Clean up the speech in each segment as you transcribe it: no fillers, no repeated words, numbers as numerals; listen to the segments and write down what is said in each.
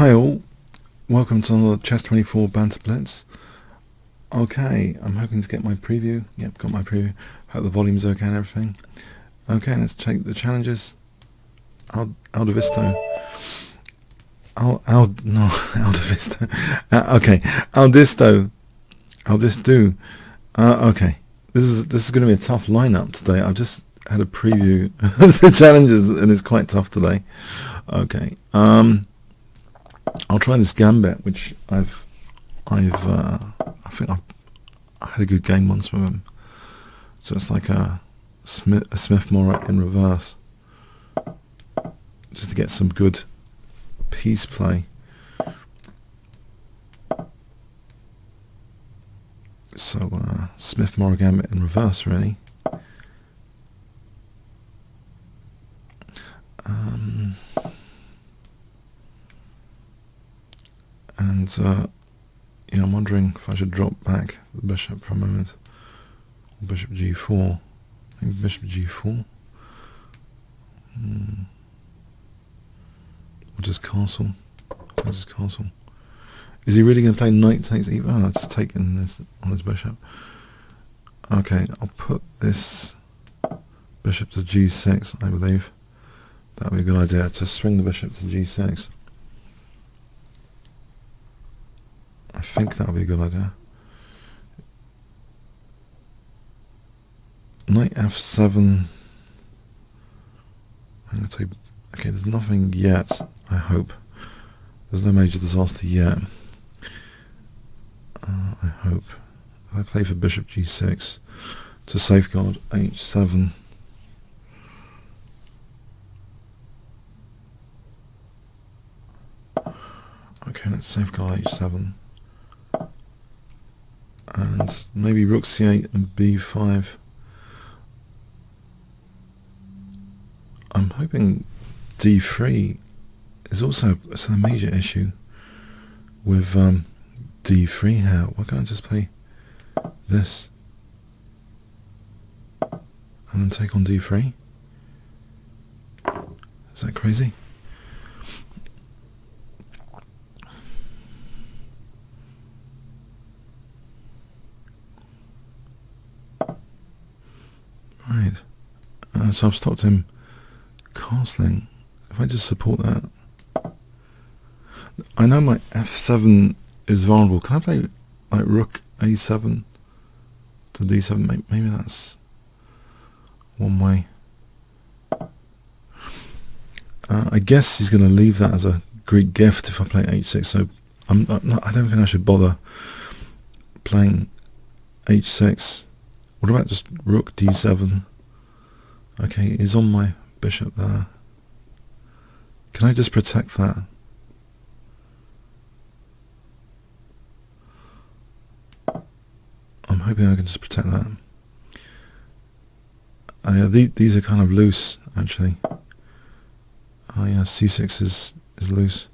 Hi all, welcome to another Chess 24 Banter Blitz. Okay, I'm hoping to get my preview. Yep, got my preview. Hope the volume's okay and everything. Okay, let's take the challenges. Aldo Visto. Aldo Visto. Okay, Aldisto. Aldisto. Okay, this is going to be a tough lineup today. I've just had a preview of the challenges and it's quite tough today. Okay, I'll try this gambit, which I think I had a good game once with him. So it's like a Smith Morra in reverse, just to get some good piece play. So Smith Morra gambit in reverse, really. And yeah, I'm wondering if I should drop back the bishop for a moment. Bishop g4. Maybe bishop g4. Or just castle. Just castle. Is he really going to play knight takes e? Oh, it's taking this on his bishop. Okay, I'll put this bishop to g6, I believe. That would be a good idea, to swing the bishop to g6. I think that would be a good idea. Knight f7. I'm going to take. Okay, there's nothing yet, I hope. There's no major disaster yet. I hope. If I play for bishop g6 to safeguard h7. Okay, let's safeguard h7. And maybe rook c8 and b5. I'm hoping d3 is also a major issue with d3 here. Why can't I just play this and then take on d3? Is that crazy? Right, so I've stopped him castling. If I just support that, I know my f7 is vulnerable. Can I play like rook a7 to d7? Maybe that's one way. I guess he's going to leave that as a Greek gift if I play h6. So I don't think I should bother playing h6. What about just rook d7? Okay, he's on my bishop there. Can I just protect that? I'm hoping I can just protect that. Yeah, these are kind of loose, actually. Oh yeah, c6 is loose.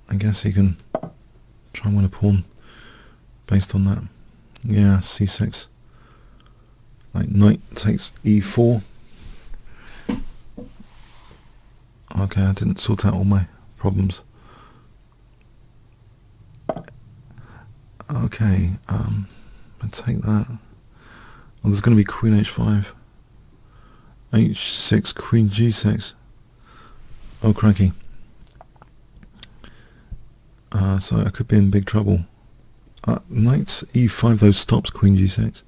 I guess he can try and win a pawn based on that. Yeah, c6. Like knight takes e4. Okay, I didn't sort out all my problems. Okay, I take that. Oh, there's going to be queen h5. h6, queen g6. Oh, cranky. So I could be in big trouble. Knight e5 though stops queen g6.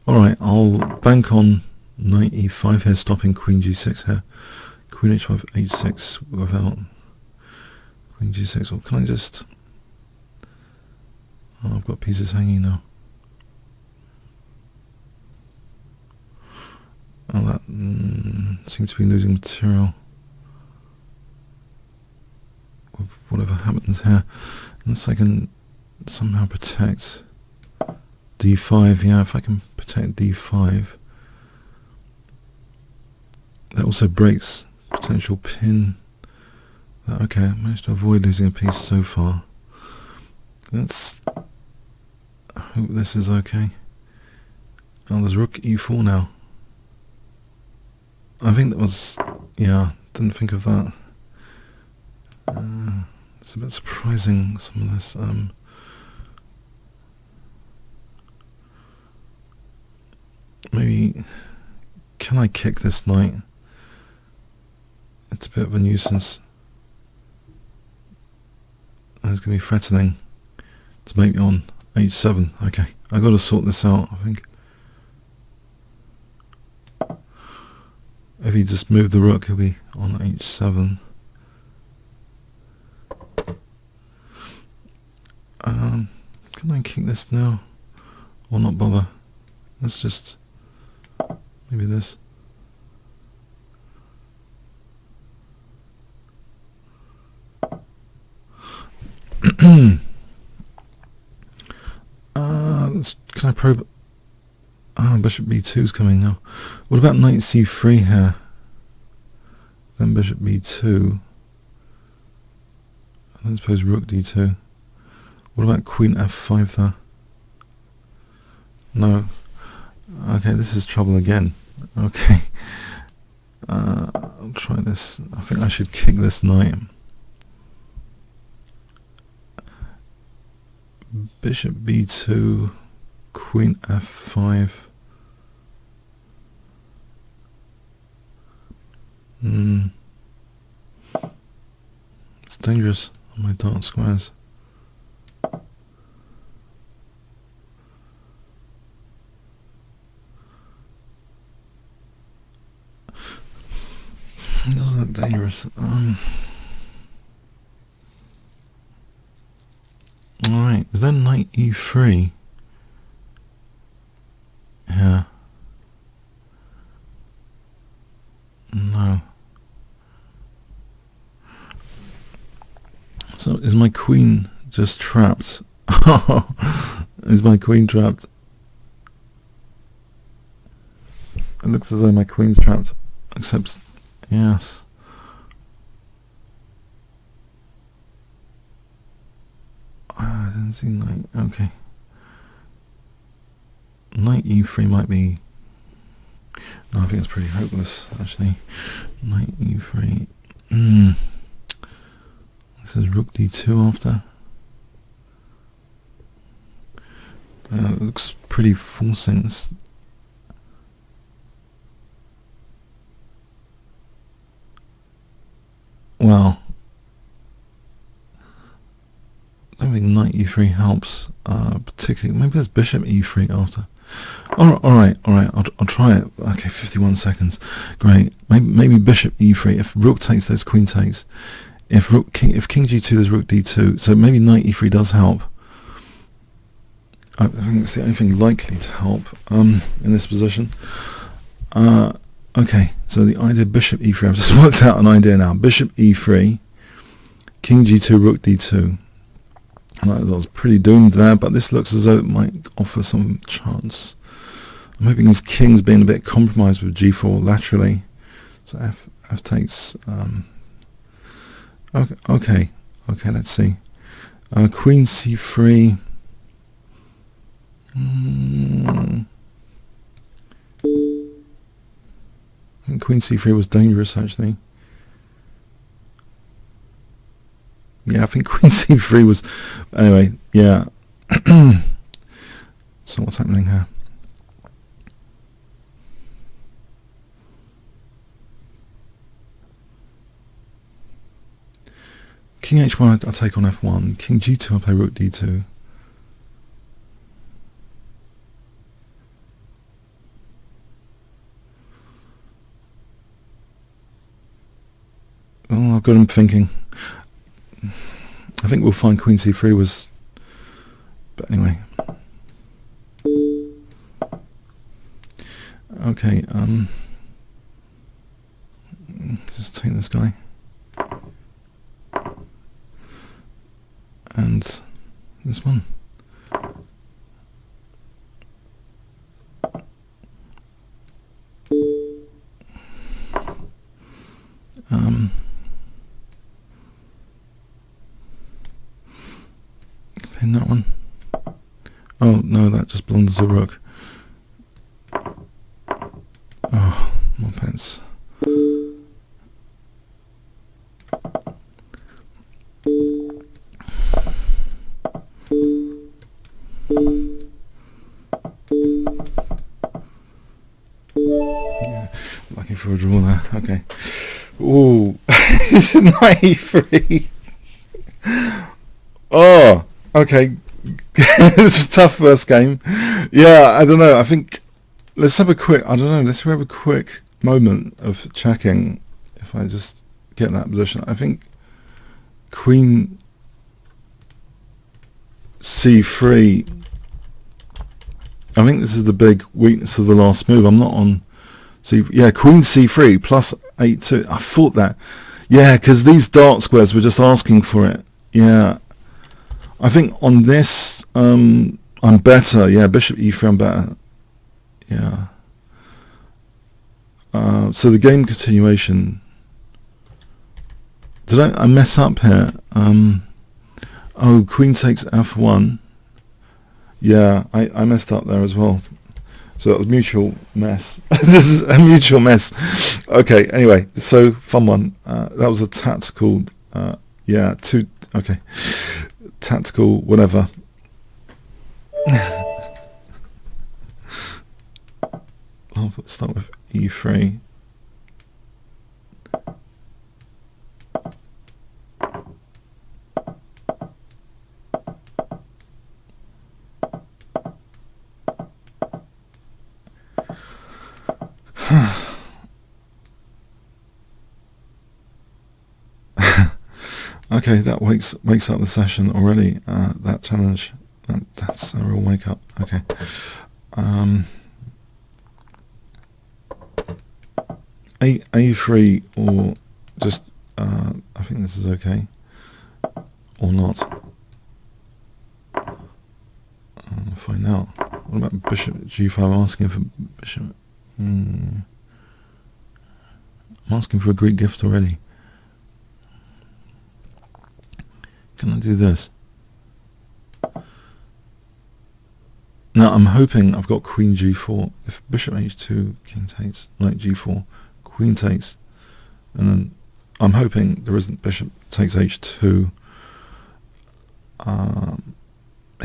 Alright, I'll bank on knight e5 here, stopping queen g6 here. Queen h5, h6 without queen g6. Or can I just... Oh, I've got pieces hanging now. Oh, that seems to be losing material. With whatever happens here. Unless I can somehow protect d5. Yeah, if I can protect d5. That also breaks potential pin. Okay, I managed to avoid losing a piece so far. Let's hope this is okay. Oh, there's rook e4 now. I think that was, yeah, didn't think of that. It's a bit surprising, some of this. Maybe, can I kick this knight? It's a bit of a nuisance. And it's going to be threatening to make me on h7. Okay, I got to sort this out, I think. If he just moved the rook, he'll be on h7. Can I kick this now? Or not bother? Let's just... maybe this. Can I probe? Bishop b2 is coming now. What about knight c3 here? Then bishop b2. I don't suppose rook d2. What about queen f5 there? No. Okay, this is trouble again. Okay. I'll try this. I think I should kick this knight. Bishop b2, queen f5. It's dangerous on my dark squares. It does look dangerous. Alright, is that knight e3? Yeah. No. So is my queen just trapped? Is my queen trapped? It looks as though my queen's trapped. Except, yes. I didn't see knight. Okay. Knight e3 might be... no, I think it's pretty hopeless, actually. Knight e3. This is rook d2 after. It looks pretty forcing. Well, I don't think knight e3 helps, particularly. Maybe there's bishop e3 after. Alright, I'll try it. Okay, 51 seconds. Great. Maybe bishop e3. If rook takes, there's queen takes. If king g2, there's rook d2. So maybe knight e3 does help. I think it's the only thing likely to help in this position. Okay, so the idea bishop e3, I've just worked out an idea now. Bishop e3, king g2, rook d2. And I was pretty doomed there, but this looks as though it might offer some chance. I'm hoping his king's being a bit compromised with g4 laterally. So f takes... Okay, let's see. Queen c3. I think queen c3 was dangerous, actually. Yeah, I think queen c3 was... anyway, yeah. So what's happening here? King h1, I take on f1. King g2, I play rook d2. Oh, I've got him thinking. I think we'll find queen c3 was... but anyway. Okay, just take this guy. And this one. Pin that one. Oh no, that just blunders a rook. Oh, more pence. Yeah, lucky for a draw there. Okay. Ooh, it's knight e3. Oh, okay. It's a tough first game. Yeah, I don't know. I think let's have a quick. I don't know. Let's have a quick moment of checking. If I just get that position, I think Queen c3. I think this is the big weakness of the last move. I'm not on c. Yeah, Queen c3 plus 8-2. I thought that. Yeah, because these dark squares were just asking for it. Yeah, I think on this I'm better. Yeah, Bishop e3. I'm better. Yeah. So the game continuation. Did I mess up here? Oh, Queen takes f1. Yeah, I messed up there as well. So that was mutual mess. This is a mutual mess. Okay, anyway, so fun one. That was a tactical, yeah, okay. Tactical, whatever. I'll start with e3. Okay, that wakes up the session already. That challenge, that's a real wake up. Okay. A3 or just I think this is okay or not. Find out. What about Bishop G5? I'm asking for Bishop. I'm asking for a Greek gift already. Can I do this? Now I'm hoping I've got Queen G4. If Bishop H2, King takes, Knight G4, Queen takes, and then I'm hoping there isn't Bishop takes H2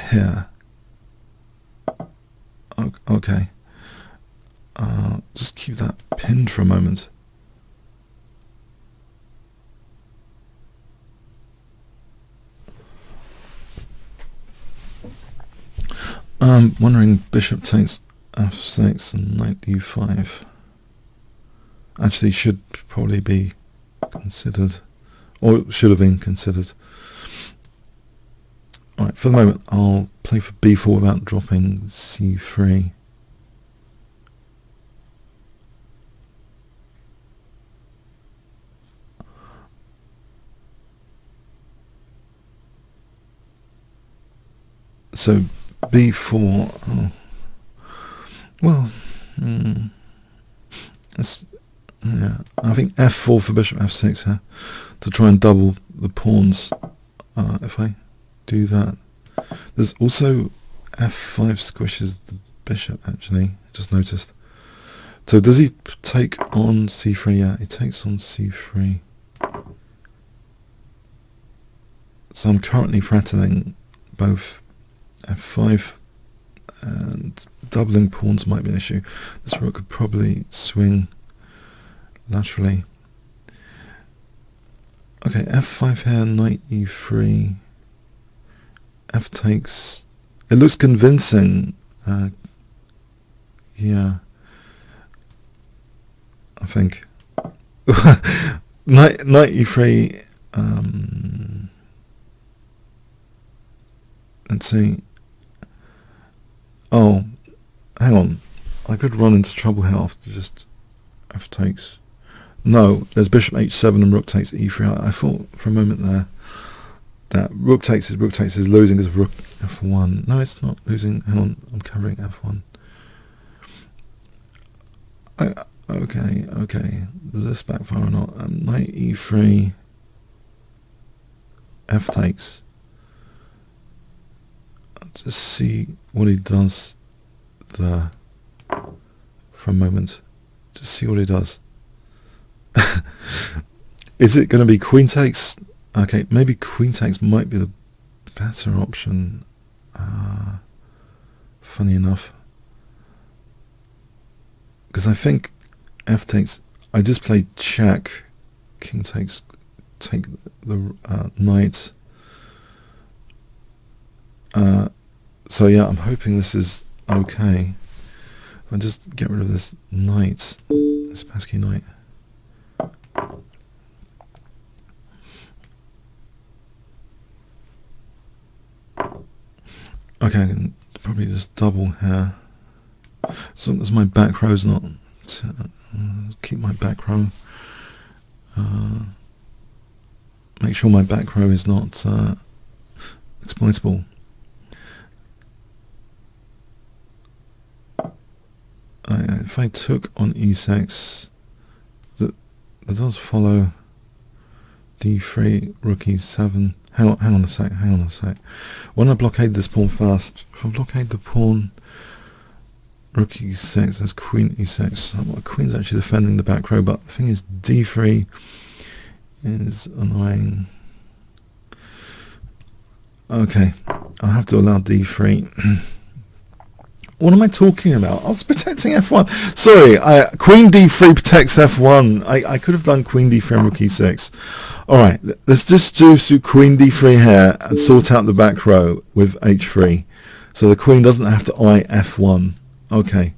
here. Okay. Just keep that pinned for a moment. Wondering Bishop takes f6 and Knight d5. Actually, should probably be considered, or should have been considered. Alright, for the moment, I'll play for b4 without dropping c3. So b4. Oh. Well, yeah. I think f4 for Bishop f6 here to try and double the pawns. If I do that, there's also f5 squishes the bishop. Actually, just noticed. So does he take on c3? Yeah, he takes on c3. So I'm currently threatening both f5 and doubling pawns might be an issue. This rook could probably swing laterally. Okay, f5 here, knight e3, f takes. It looks convincing. Yeah, I think. knight e3. Let's see. Oh, hang on. I could run into trouble here after just f takes. No, there's Bishop h7 and Rook takes e3. I thought for a moment there that Rook takes is losing because of Rook f1. No, it's not losing. Hang on, I'm covering f1. Okay. Does this backfire or not? Knight e3, f takes. Just see what he does there for a moment. Just see what he does. Is it going to be queen takes? Okay, maybe queen takes might be the better option. Funny enough, because I think f takes, I just played check, king takes, take the knight. So yeah, I'm hoping this is okay. If I just get rid of this knight, this pesky knight. Okay, I can probably just double here. As long as my back row's not... keep my back row. Make sure my back row is not exploitable. If I took on e6, that does follow d3, rook e7. Hang on a sec. When I blockade this pawn first, if I blockade the pawn, rook e6, that's queen e6. Well, queen's actually defending the back row, but the thing is, d3 is annoying. Okay, I'll have to allow d3. What am I talking about? I was protecting f1. Sorry, queen d3 protects f1. I could have done queen d3 and rook e6. Alright, let's just do queen d3 here and sort out the back row with h3. So the queen doesn't have to eye f1. Okay.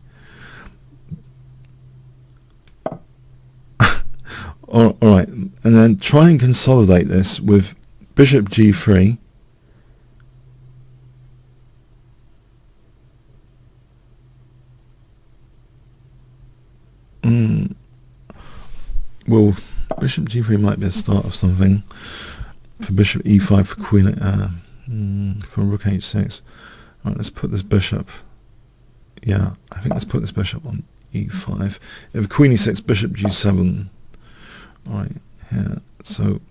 Alright, and then try and consolidate this with bishop g3. Well, bishop g3 might be a start of something. For bishop e5, for queen, for rook h6. Alright, let's put this bishop. Yeah, I think let's put this bishop on e5. If queen e6, bishop g7. Alright, here. So,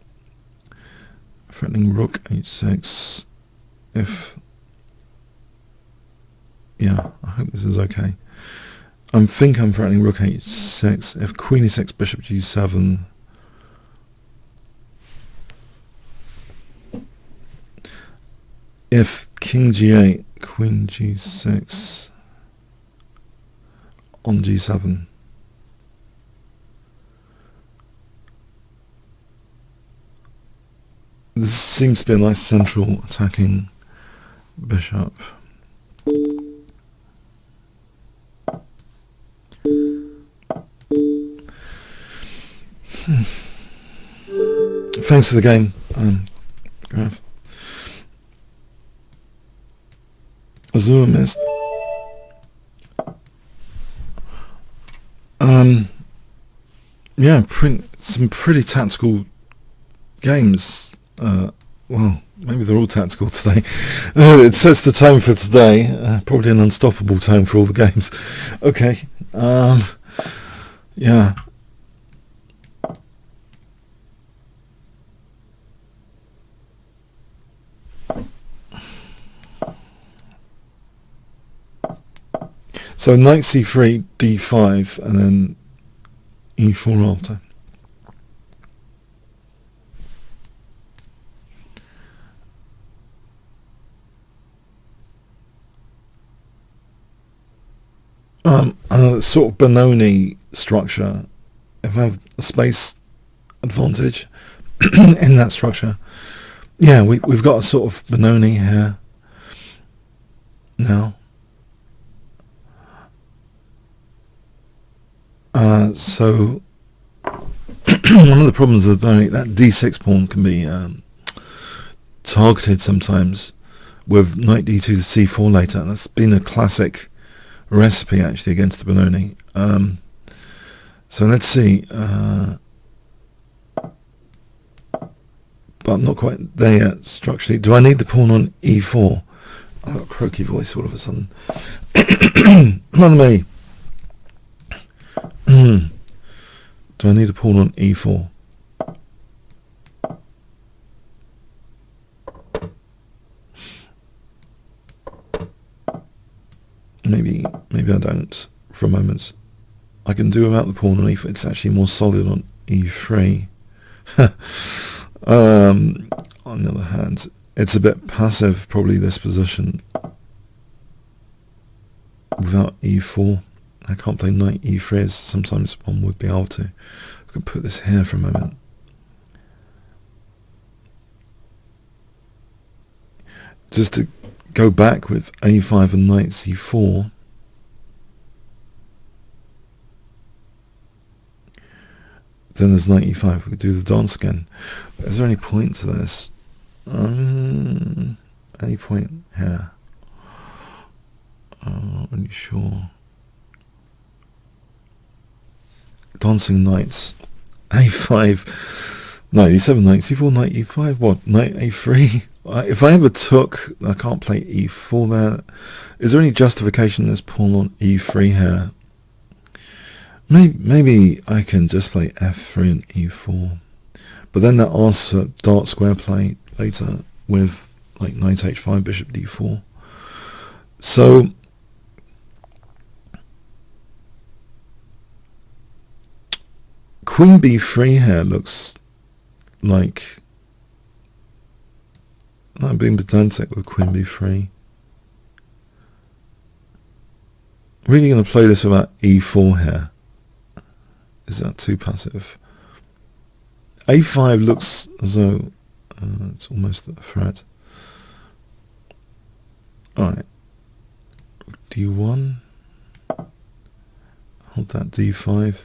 threatening rook h6. If... yeah, I hope this is okay. I think I'm threatening rook h6. If queen e6, bishop g7. If king g8, queen g6 on g7. This seems to be a nice central attacking bishop. Thanks for the game, Graf. Azure missed. Yeah, some pretty tactical games. Well, maybe they're all tactical today. It sets the tone for today. Probably an unstoppable tone for all the games. Okay. Yeah. So knight c3, d5, and then e4 after. Sort of Benoni structure. If I have a space advantage in that structure, yeah, we've got a sort of Benoni here now. So one of the problems of that d6 pawn can be targeted sometimes with knight d2 to c4 later. That's been a classic recipe actually against the Benoni. So let's see. But I'm not quite there yet structurally. Do I need the pawn on e4? I've got a croaky voice all of a sudden. None of me. Do I need a pawn on e4? Maybe I don't for a moment. I can do without the pawn on e4. It's actually more solid on e3. On the other hand, it's a bit passive, probably, this position without e4. I can't play knight e3 as sometimes one would be able to. I can put this here for a moment. Just to go back with a5 and knight c4. Then there's knight e5. We could do the dance again. Is there any point to this? Any point here? Are you sure? Dancing knights. a5, knight e7, knight c4, knight e5. What? Knight a3? If I ever took, I can't play e4 there. Is there any justification in this pawn on e3 here? Maybe I can just play f3 and e4. But then that asks for dark square play later with like knight h5, bishop d4. So queen b3 here looks like I'm being pedantic with queen b3. Really going to play this without e4 here. Is that too passive? a5 looks as though it's almost a threat. Alright. d1. Hold that d5.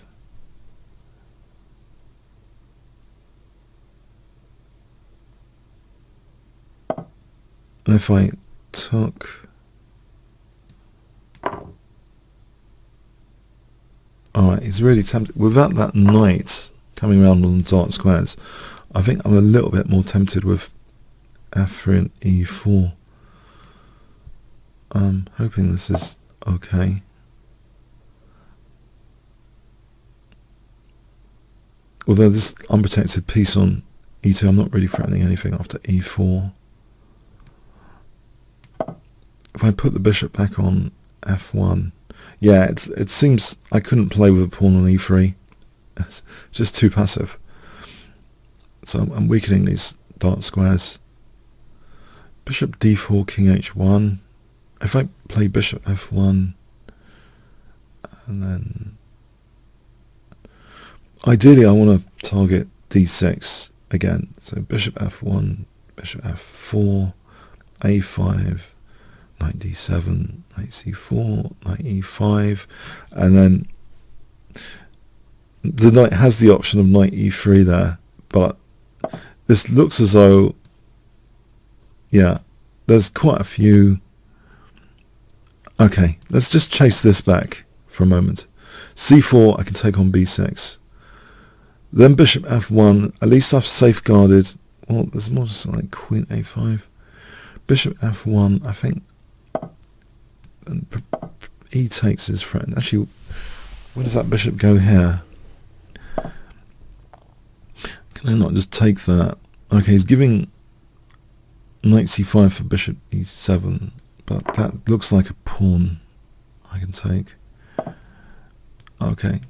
And if I took... Alright, he's really tempted. Without that knight coming around on the dark squares, I think I'm a little bit more tempted with f3 and e4. I'm hoping this is okay. Although this unprotected piece on e2, I'm not really threatening anything after e4. If I put the bishop back on f1, yeah, it seems I couldn't play with a pawn on e3. It's just too passive. So I'm weakening these dark squares. Bishop d4, king h1. If I play bishop f1, and then ideally I want to target d6 again. So bishop f1, bishop f4, a5, knight d7, knight c4, knight e5, and then the knight has the option of knight e3 there, but this looks as though, yeah, there's quite a few. Okay, let's just chase this back for a moment. c4, I can take on b6. Then bishop f1, at least I've safeguarded. Well, there's more like queen a5. Bishop f1, I think. And e takes his friend. Actually, where does that bishop go here? Can I not just take that? Okay, he's giving knight c5 for bishop e7, but that looks like a pawn I can take. Okay.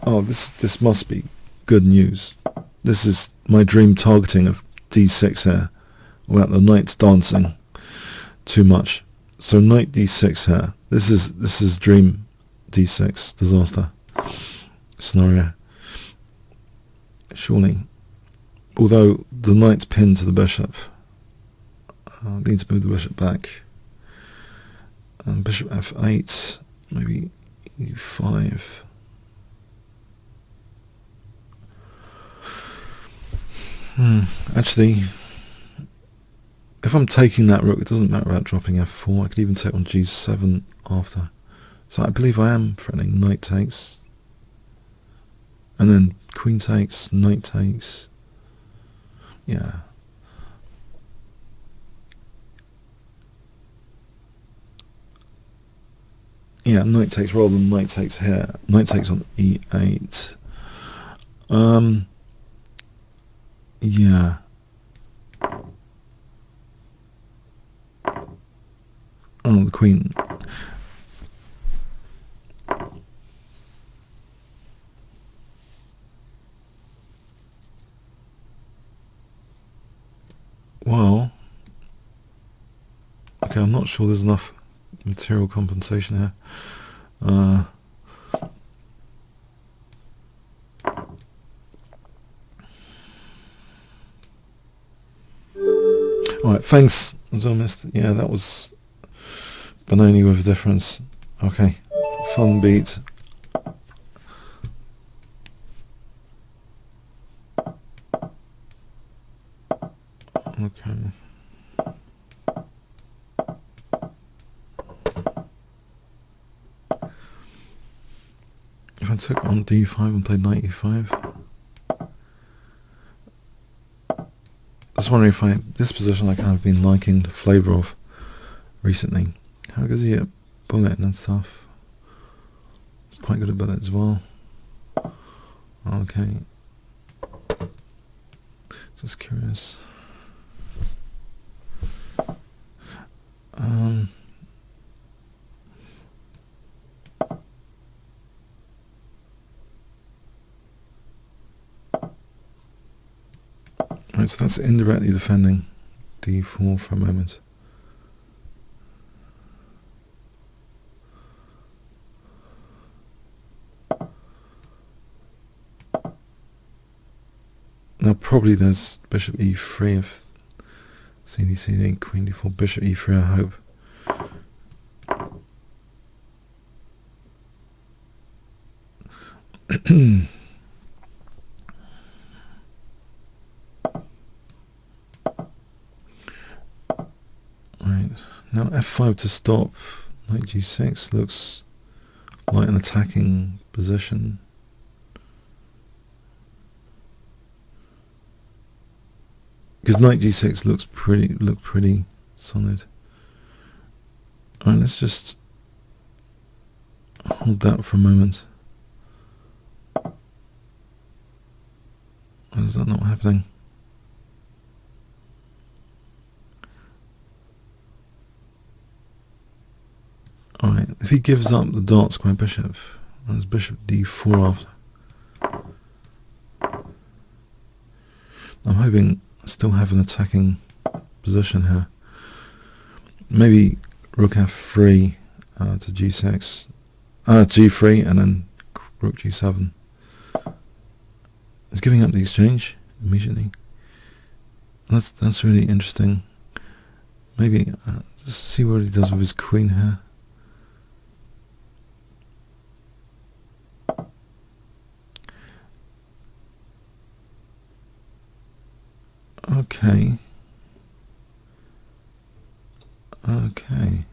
Oh, this must be good news. This is my dream targeting of d6 here, without the knights dancing too much. So knight d6 here. This is dream d6 disaster scenario. Surely, although the knight's pinned to the bishop, I need to move the bishop back. And bishop f8, maybe e5. Actually, if I'm taking that rook, it doesn't matter about dropping f4. I could even take on g7 after. So I believe I am threatening knight takes. And then queen takes, knight takes. Yeah. Yeah, knight takes rather than knight takes here. Knight takes on e8. Yeah. Oh, the queen. Well, okay, I'm not sure there's enough material compensation here. Alright, thanks. Yeah, that was Benoni with a difference. Okay, fun beat. Okay. If I took on d5 and played knight e5, just wondering if this position I kind of been liking the flavour of recently. How good is he at bullet and stuff? He's quite good at bullet as well. Okay. Just curious. Right, so that's indirectly defending d4 for a moment. Now probably there's bishop e3 if CD, CD, queen d4, bishop e3 I hope. Right, now f5 to stop, knight g6 looks like an attacking position. Because knight g6 looks pretty solid. Alright, let's just hold that for a moment. Why is that not happening? Alright, if he gives up the dark square bishop, there's bishop d4 after. I'm hoping I still have an attacking position here. Maybe rook f3 to g6, g3 and then rook g7. It's giving up the exchange immediately. That's really interesting. Maybe just see what he does with his queen here. Okay. Okay.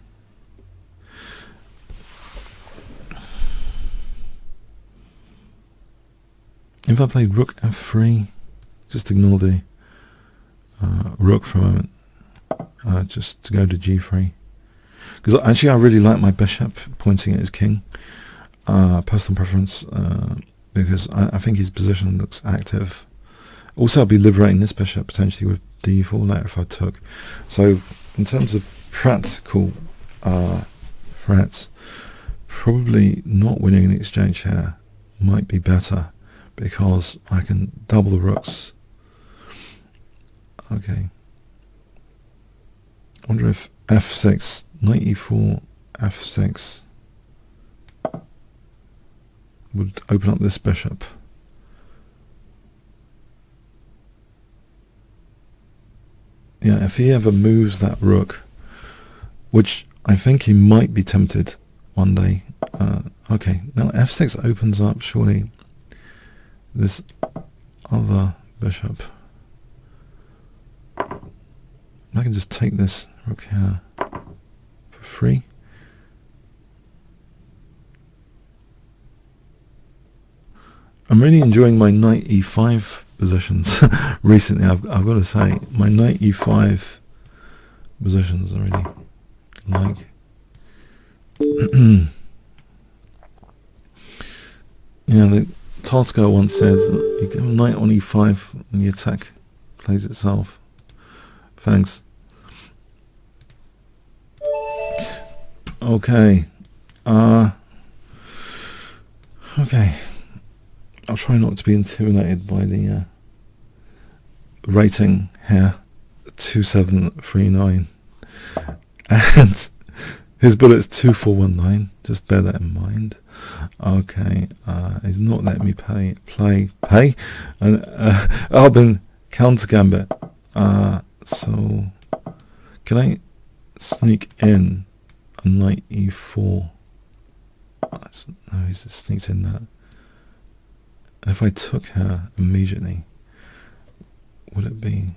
If I played rook f3, just ignore the rook for a moment, just to go to g3. Because actually I really like my bishop pointing at his king, personal preference, because I think his position looks active. Also I'll be liberating this bishop potentially with d4 later if I took. So in terms of practical threats, probably not winning an exchange here might be better, because I can double the rooks. Okay. I wonder if f6, knight e4, f6 would open up this bishop. Yeah, if he ever moves that rook, which I think he might be tempted one day. Okay, now f6 opens up surely this other bishop. I can just take this rook here for free. I'm really enjoying my knight e5 positions recently. I've got to say, my knight e5 positions I really like. Yeah, the Tartko once said, you get a knight on e5 and the attack plays itself. Thanks. Okay. Okay. I'll try not to be intimidated by the rating here, 2739. And His bullet's 2419. Just bear that in mind. Okay, he's not letting me pay. And Albin counter gambit. So can I sneak in a knight e4? No, he's just sneaked in that. And if I took her immediately, would it be?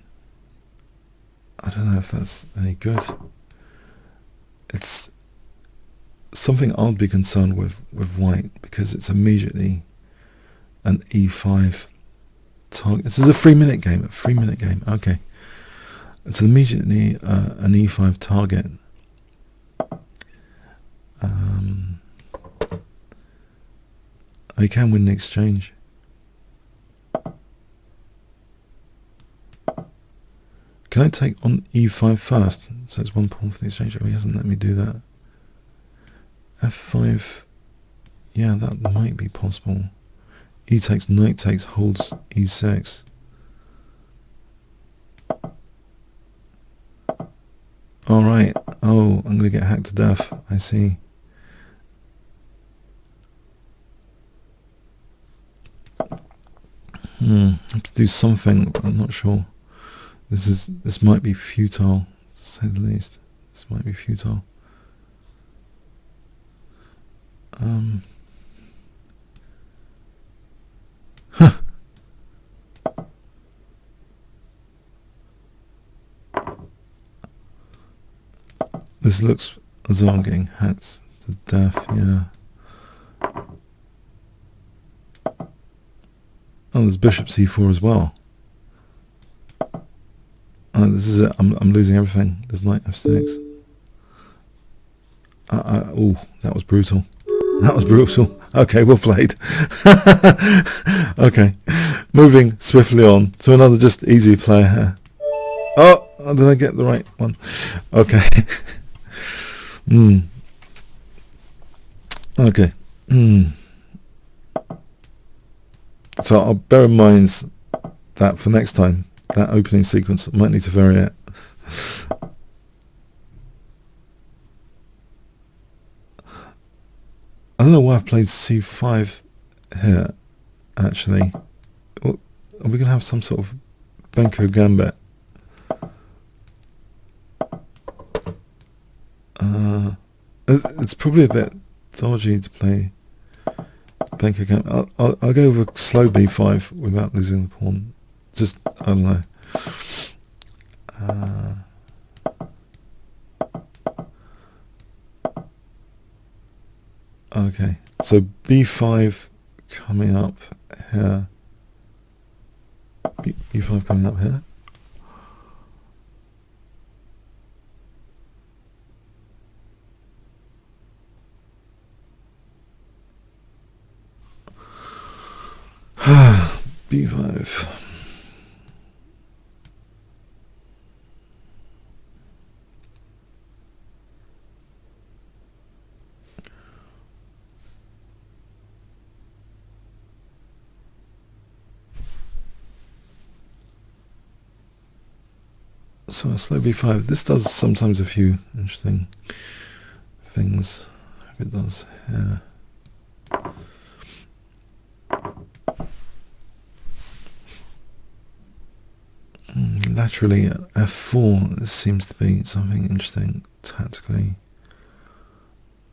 I don't know if that's any good. It's something I'll be concerned with white, because it's immediately an e5 target. This is a 3-minute game. Okay, it's immediately an e5 target. I can win the exchange. Can I take on e5 first? So it's 1 pawn for the exchange. Oh, he hasn't let me do that. f5. Yeah, that might be possible. E takes, knight takes, holds e6. Alright. Oh, I'm going to get hacked to death. I see. I have to do something, but I'm not sure. This might be futile, to say the least. This might be futile. This looks as though I'm getting hacked to death, yeah. Oh, there's bishop c4 as well. This is it. I'm losing everything. There's knight f6. Oh, that was brutal. That was brutal. Okay, well played. Okay, moving swiftly on to another just easy player here. Oh, did I get the right one? Okay. Okay. So I'll bear in mind that for next time, that opening sequence, I might need to vary it. I don't know why I've played c5 here, actually. Are we going to have some sort of Benko gambit? It's probably a bit dodgy to play Benko gambit. I'll go with a slow b5 without losing the pawn. Just, I don't know. Okay, so b5 coming up here. b5 coming up here. b5. So a slow b5. This does sometimes a few interesting things. I hope it does here. Laterally at f4, this seems to be something interesting tactically.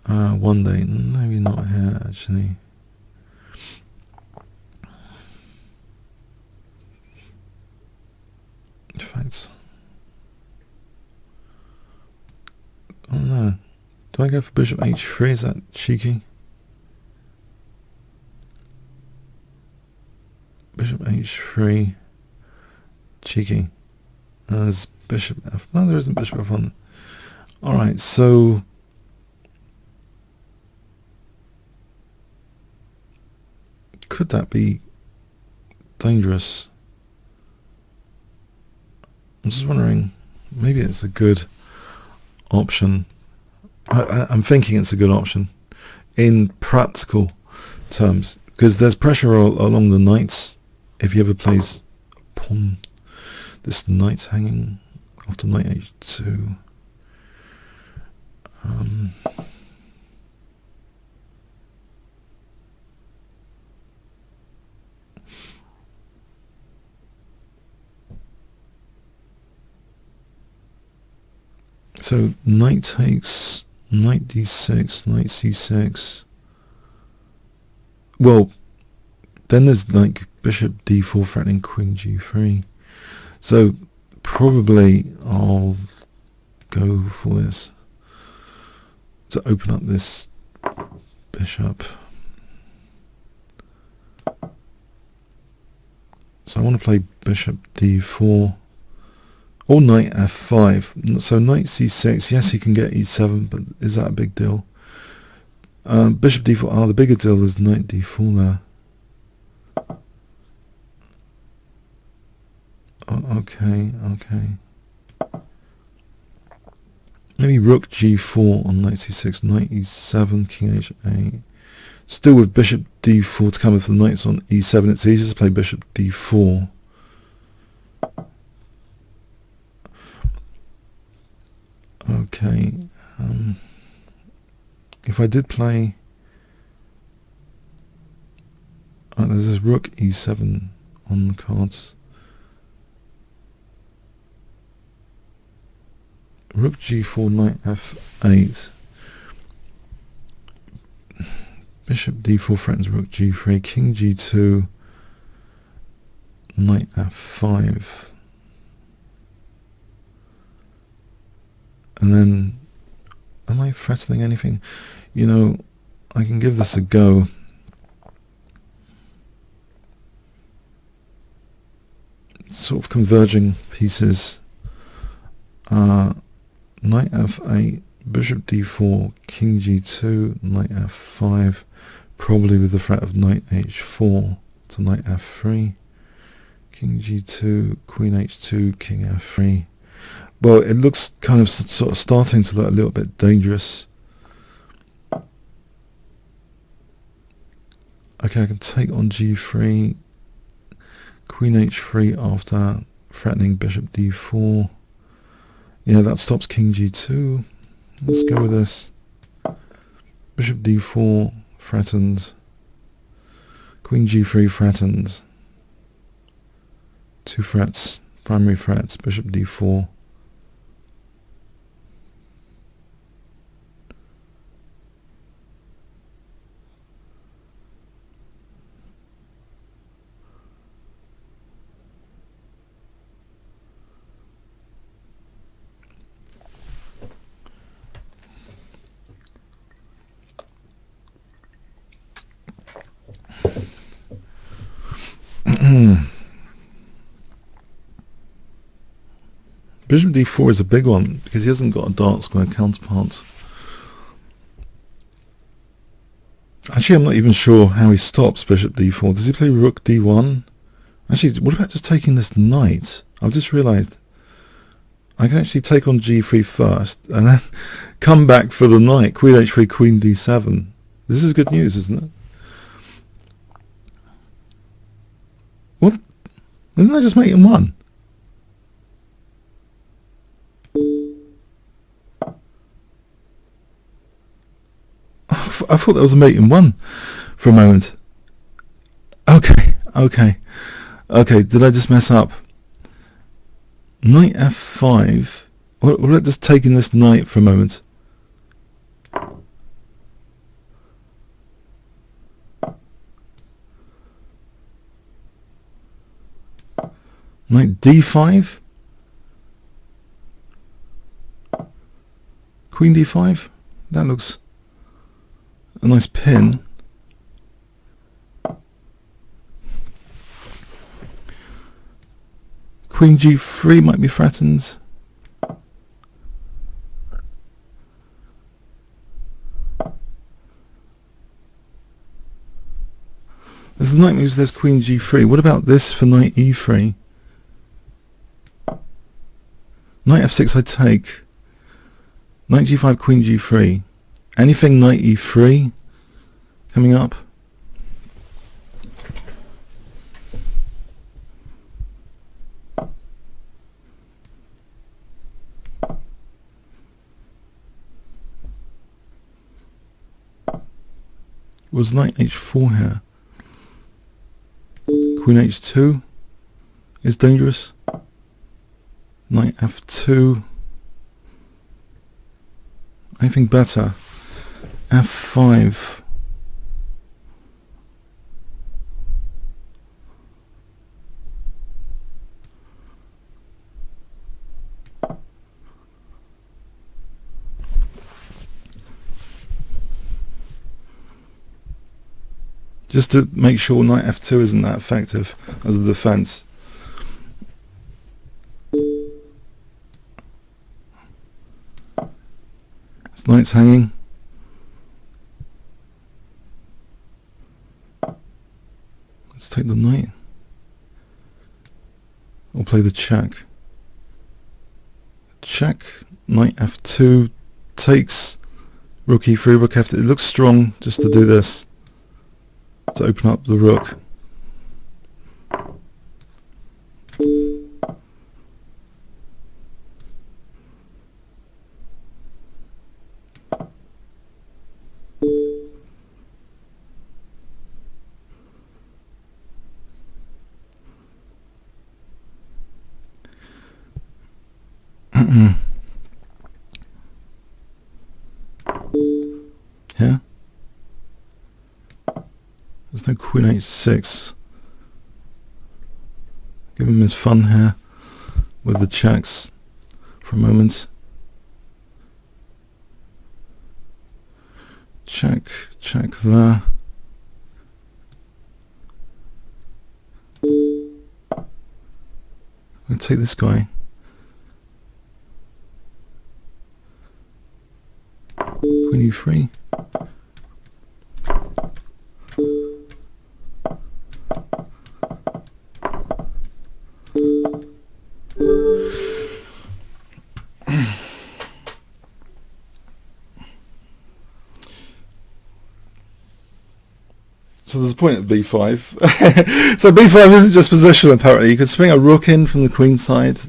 One day, maybe not here actually. In fact, I don't know. Do I go for bishop h3? Is that cheeky? Bishop h3. Cheeky. There's bishop f. No, there isn't bishop f1. Alright, so could that be dangerous? I'm just wondering, maybe it's a good option. I'm thinking it's a good option in practical terms, because there's pressure along the knights if he ever plays pawn. This knight's hanging after knight h2. So knight takes, knight d6, knight c6. Well, then there's like bishop d4 threatening queen g3. So probably I'll go for this to open up this bishop. So I want to play bishop d4 or knight f5. So knight c6, yes, he can get e7, but is that a big deal? Bishop d4, the bigger deal is knight d4 there. Oh, okay. Maybe rook g4 on knight c6, knight e7, king h8. Still with bishop d4 to come with the knights on e7, it's easier to play bishop d4. Okay. If I did play... there's this rook e7 on the cards. Rook g4, knight f8. Bishop d4 threatens rook g3, king g2, knight f5. And then, am I threatening anything? You know, I can give this a go. Sort of converging pieces. Knight f8, bishop d4, king g2, knight f5, probably with the threat of knight h4 to knight f3, king g2, queen h2, king f3. Well, it looks kind of sort of starting to look a little bit dangerous. Okay, I can take on g3, queen h3 after threatening bishop d4. Yeah, that stops king g2. Let's go with this. Bishop d4 threatens. Queen g3 threatens. Two threats, primary threats, bishop d4. Bishop d4 is a big one because he hasn't got a dark square counterpart. Actually, I'm not even sure how he stops bishop d4. Does he play rook d1? Actually, what about just taking this knight? I've just realised I can actually take on g3 first and then come back for the knight. Queen h3, queen d7. This is good news, isn't it? What? Isn't that just making one? I thought that was a mate in one for a moment. Okay. Did I just mess up? Knight f5. What about just taking this knight for a moment? Knight d5. Queen d5. That looks a nice pin. Queen g3 might be threatened. If the knight moves, there's queen g3. What about this for knight e3? Knight f6 I take. Knight g5, queen g3. Anything knight e3 coming up? Was knight h4 here. Queen h2 is dangerous. Knight f2. Anything better? f5. Just to make sure knight f2 isn't that effective as a defense. This knight's hanging. Let's take the knight. Or play the check. Check. Knight f2 takes. Rook e3, rook f2. It looks strong just to do this. To open up the rook. Yeah. There's no queen h6. Give him his fun here with the checks for a moment. Check, check there. I'll take this guy. Queen e3. So there's a point at b5. So b5 isn't just position apparently. You could swing a rook in from the queen side.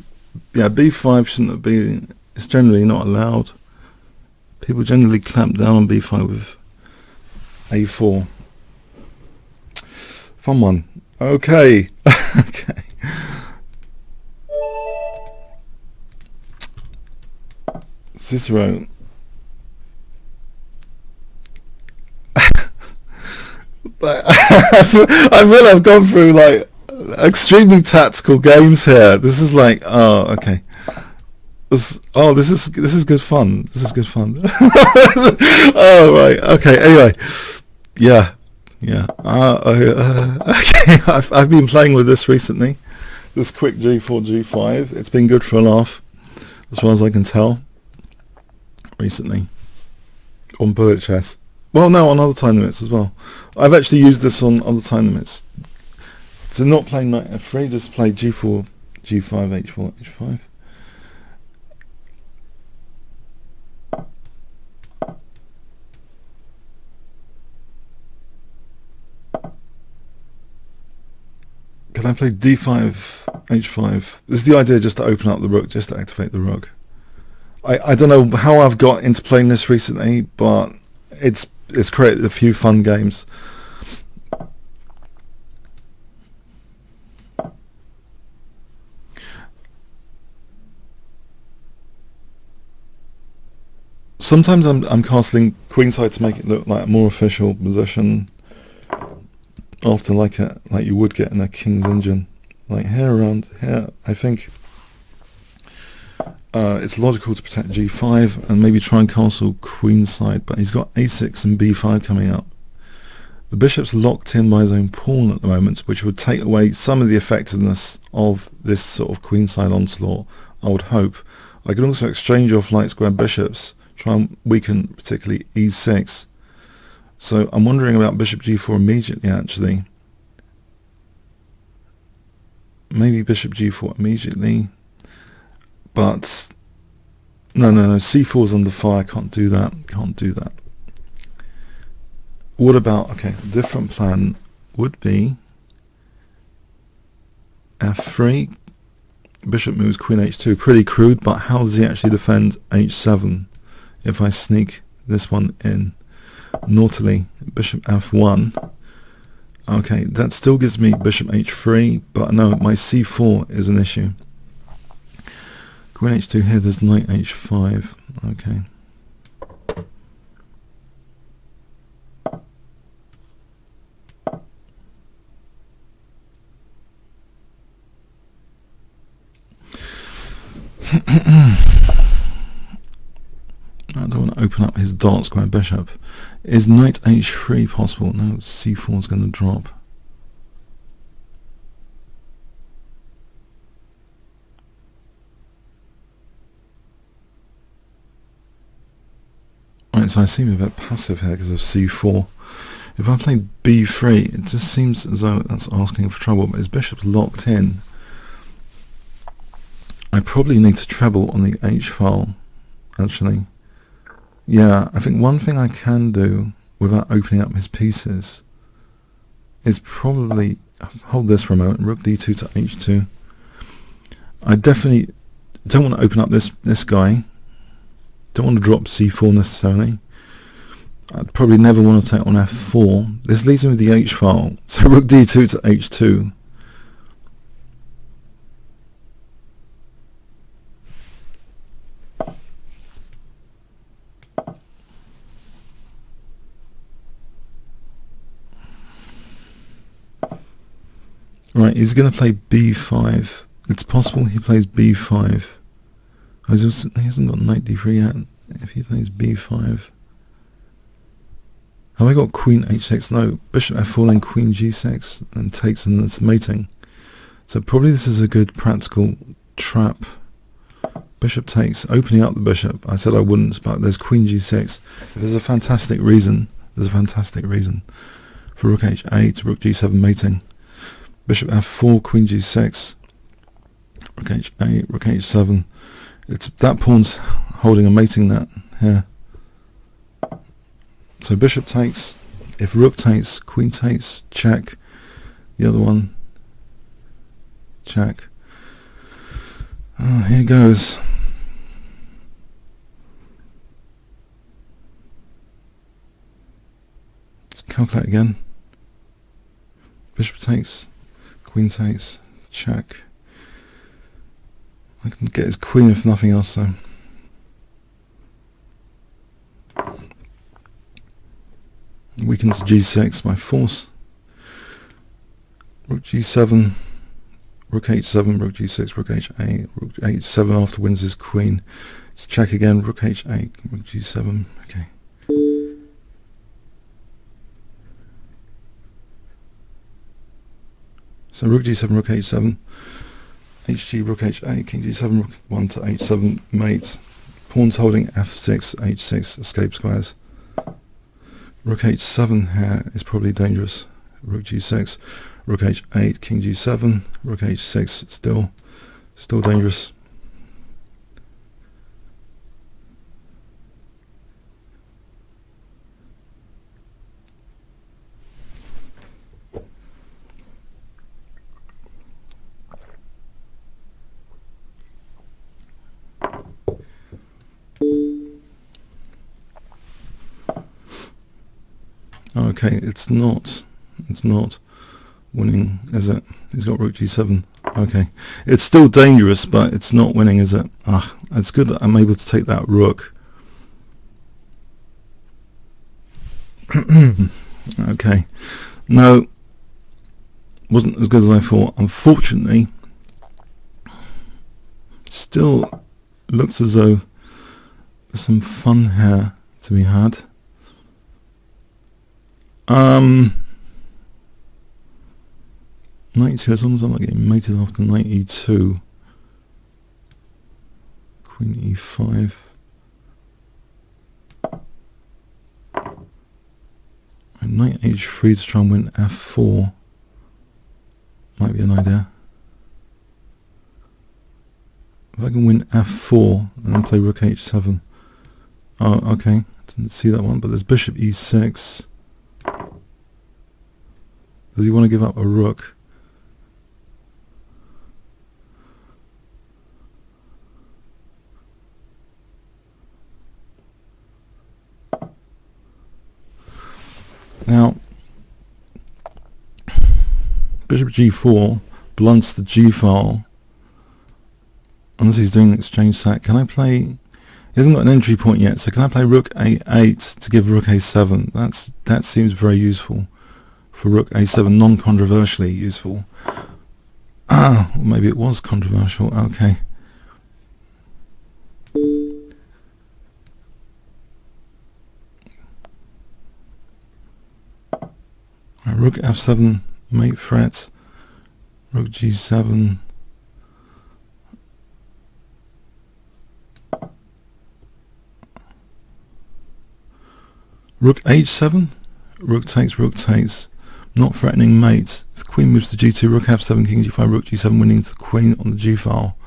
Yeah, b5 shouldn't have been. It's generally not allowed. People generally clamp down on b5 with a4. Fun one. Okay. Okay. Cicero. I feel I've gone through like extremely tactical games here. This is like, oh, okay. This is good fun. This is good fun. Oh right, okay. Anyway, yeah. Okay, I've been playing with this recently. This quick g4, g5. It's been good for a laugh, as far as I can tell. Recently, on bullet chess. Well, no, on other time limits as well. I've actually used this on other time limits. So not playing knight f3, just play g4, g5, h4, h5. Can I play d5, h5? This is the idea, just to open up the rook, just to activate the rook. I don't know how I've got into playing this recently, but it's created a few fun games. Sometimes I'm castling queenside to make it look like a more official position. Often like you would get in a king's engine, like here around here. I think it's logical to protect g5 and maybe try and castle queenside, but he's got a6 and b5 coming up. The bishop's locked in by his own pawn at the moment, which would take away some of the effectiveness of this sort of queenside onslaught, I would hope. I can also exchange off light square bishops, try and weaken particularly e6. So I'm wondering about bishop g4 immediately, actually. Maybe bishop g4 immediately. But no, c4 is under fire. Can't do that. What about, okay, a different plan would be f3. Bishop moves queen h2. Pretty crude, but how does he actually defend h7 if I sneak this one in? naughtily. Bishop f1. Okay, that still gives me bishop h3, but no, my c4 is an issue. Queen h2 here, there's knight h5. Okay. I don't want to open up his dark square bishop. Is knight h3 possible? No, c4 is going to drop. Right, so I seem a bit passive here because of c4. If I play b3, it just seems as though that's asking for trouble, but his bishop's locked in. I probably need to treble on the h file, actually. Yeah, I think one thing I can do without opening up his pieces is probably hold this for a moment, rook d2 to h2. I definitely don't want to open up this guy. Don't want to drop c4 necessarily. I'd probably never want to take on f4. This leaves me with the h file. So rook d2 to h2. Right, he's going to play b5. It's possible he plays b5. Oh, he hasn't got knight d3 yet. If he plays b5. Have I got queen h6? No, bishop f4 then queen g6 and takes, and it's mating. So probably this is a good practical trap. Bishop takes, opening up the bishop. I said I wouldn't, but there's queen g6. If there's a fantastic reason, for rook h8, rook g7 mating. Bishop f4, queen g6, rook h8, rook h7. It's that pawn's holding a mating net here. So bishop takes. If rook takes, queen takes, check. The other one, check. Here goes. Let's calculate again. Bishop takes. Queen takes, check. I can get his queen if nothing else, so. Weakens g6 by force. Rook g7, rook h7, rook g6, rook h8, rook h7 after wins his queen. Let's check again, rook h8, rook g7, okay. So rook g7, rook h7, hg, rook h8, king g7, rook 1 to h7, mate. Pawns holding f6, h6, escape squares. Rook h7 here is probably dangerous. Rook g6, rook h8, king g7, rook h6, still dangerous. Okay, it's not winning, is it? He's got rook g7. Okay, it's still dangerous, but it's not winning, is it? It's good that I'm able to take that rook. Okay, no, wasn't as good as I thought. Unfortunately, still looks as though there's some fun here to be had. 92, as long as I'm not getting mated after knight e2. Queen e5. And knight h3 to try and win f4. Might be an idea. If I can win f4 and then play rook h7. Oh, okay. Didn't see that one, but there's bishop e6. Does he want to give up a rook? bishop g4 blunts the g file. Unless he's doing an exchange sack. Can I play... He hasn't got an entry point yet, so can I play rook a8 to give rook a7? That seems very useful for rook a7, non-controversially useful. Or maybe it was controversial. Okay. Rook f7, mate threat. Rook g7. Rook h7. Rook takes. Not threatening mate. If the queen moves to g2, rook f7, king g5, rook g7, winning to the queen on the g file.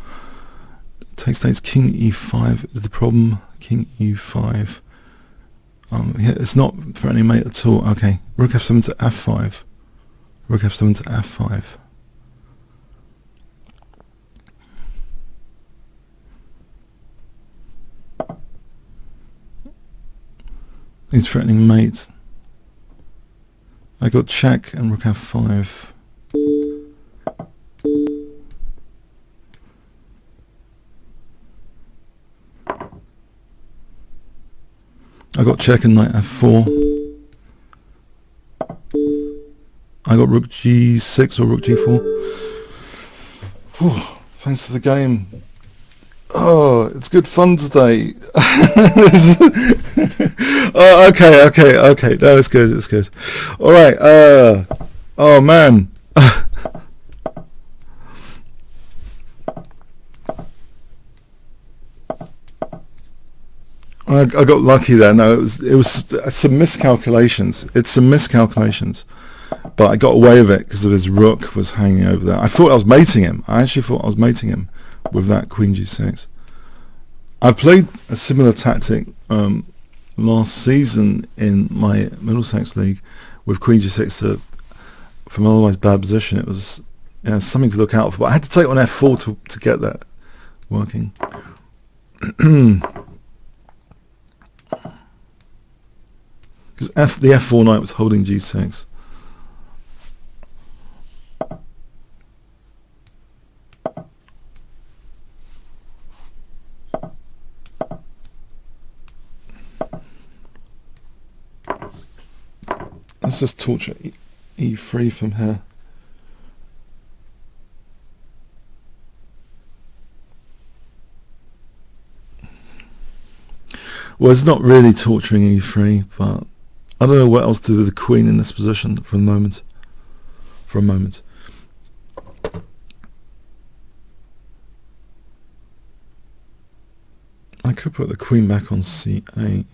Takes king e5 is the problem. King e5. Yeah, it's not threatening mate at all. Okay, rook f7 to f5. Rook f7 to f5. He's threatening mate. I got check and rook f5. I got check and knight f4. I got rook g6 or rook g4. Whew, thanks to the game. Oh, it's good fun today. Oh, okay. No, it's good. All right. Oh man. I got lucky there. No, it was some miscalculations. It's some miscalculations, but I got away with it because of his rook was hanging over there. I thought I was mating him. I actually thought I was mating him with that queen g6. I've played a similar tactic last season in my Middlesex league with queen g6 from otherwise bad position. It was something to look out for, but I had to take on f4 to get that working. Because the f4 knight was holding g6. Let's just torture e3 from here. Well, it's not really torturing e3, but I don't know what else to do with the queen in this position for a moment. I could put the queen back on c8.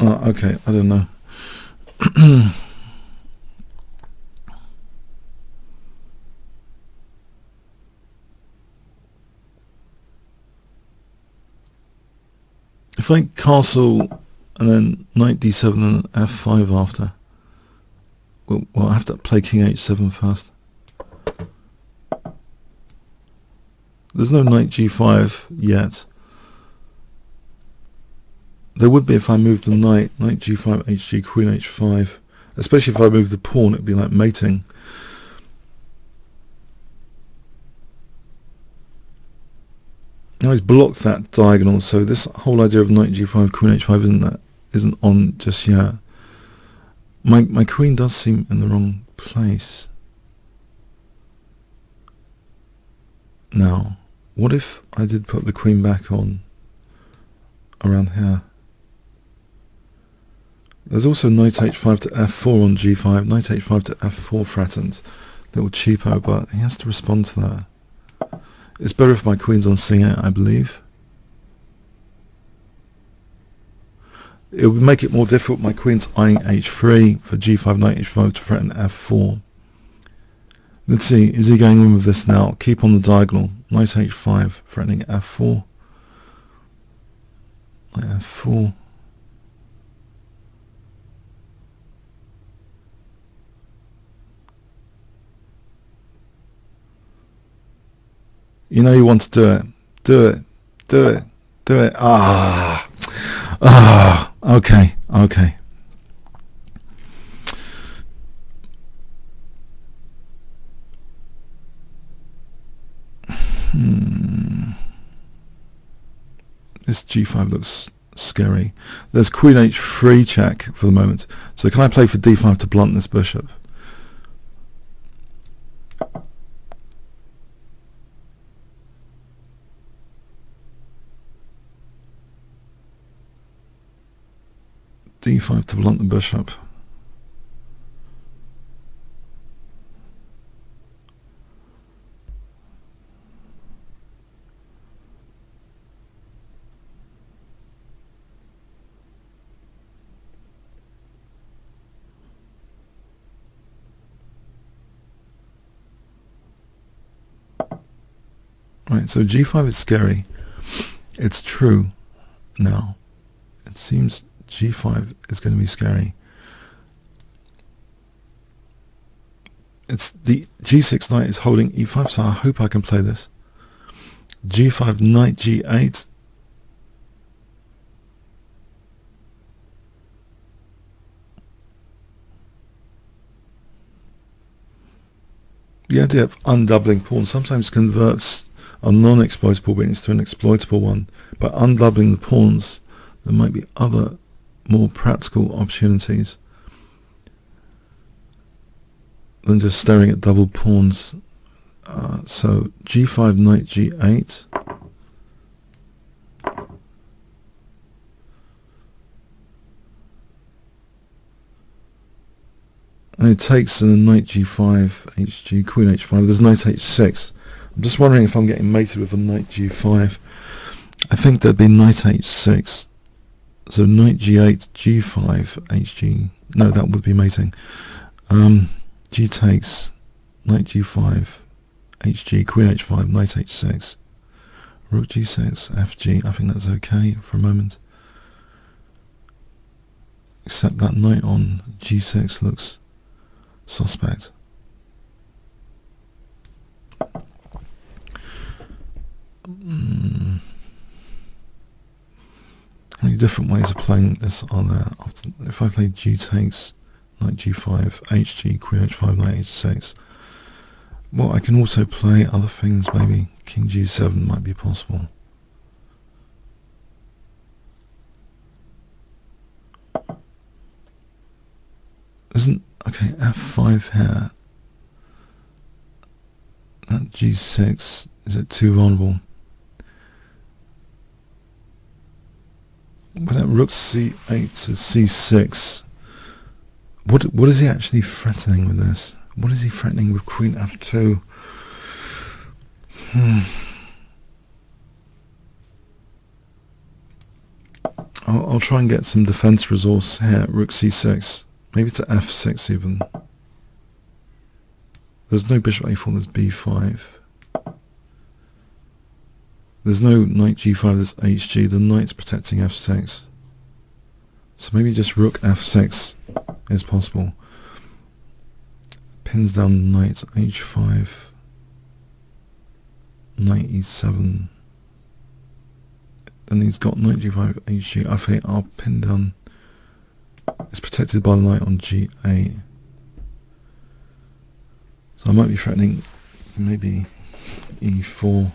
Oh, okay, I don't know. If I castle and then knight d7 and f5 after, well, I have to play king h7 first. There's no knight g5 yet. There would be if I moved the knight g5, hg, queen h5. Especially if I moved the pawn, it'd be like mating. Now he's blocked that diagonal, so this whole idea of knight g5, queen h5 isn't on just yet. My queen does seem in the wrong place. Now, what if I did put the queen back on around here? There's also knight h5 to f4 on g5, knight h5 to f4 threatened. Little cheapo, but he has to respond to that. It's better if my queen's on c8, I believe. It would make it more difficult. My queen's eyeing h3 for g5, knight h5 to threaten f4. Let's see, is he going in with this now? Keep on the diagonal. Knight h5, threatening f4. Knight f4. You know you want to do it. Do it. Okay. This g5 looks scary. There's queen h3 check for the moment. So can I play for d5 to blunt this bishop? d5 to blunt the bishop. Right, so g5 is scary. It's true now. It seems g5 is going to be scary. It's the g6 knight is holding e5, so I hope I can play this. g5 knight g8. The idea of undoubling pawns sometimes converts a non-exploitable weakness to an exploitable one. By undoubling the pawns, there might be other more practical opportunities than just staring at double pawns. So g5 knight g8. And it takes and then knight g5, hg, queen h5. There's knight h6. I'm just wondering if I'm getting mated with a knight g5. I think there'd be knight h6. So knight g8, g5, hg. No, that would be mating. G takes, knight g5, hg, queen h5, knight h6. Rook g6, fg. I think that's okay for a moment. Except that knight on g6 looks suspect. How many different ways of playing this are there? If I play g takes, knight g5, hg, queen h5, knight h6. Well, I can also play other things. Maybe king g7 might be possible. Isn't okay? F5 here. That g6, is it too vulnerable? But at rook c8 to c6, what is he actually threatening with this? What is he threatening with queen f2? I'll try and get some defense resource here. Rook c6, maybe to f6 even. There's no bishop a4. There's b5. There's no knight g5, there's hg, the knight's protecting f6. So maybe just rook f6 is possible. Pins down the knight, h5, knight e7. Then he's got knight g5, hg. I think I'll pin down. It's protected by the knight on g8. So I might be threatening maybe e4.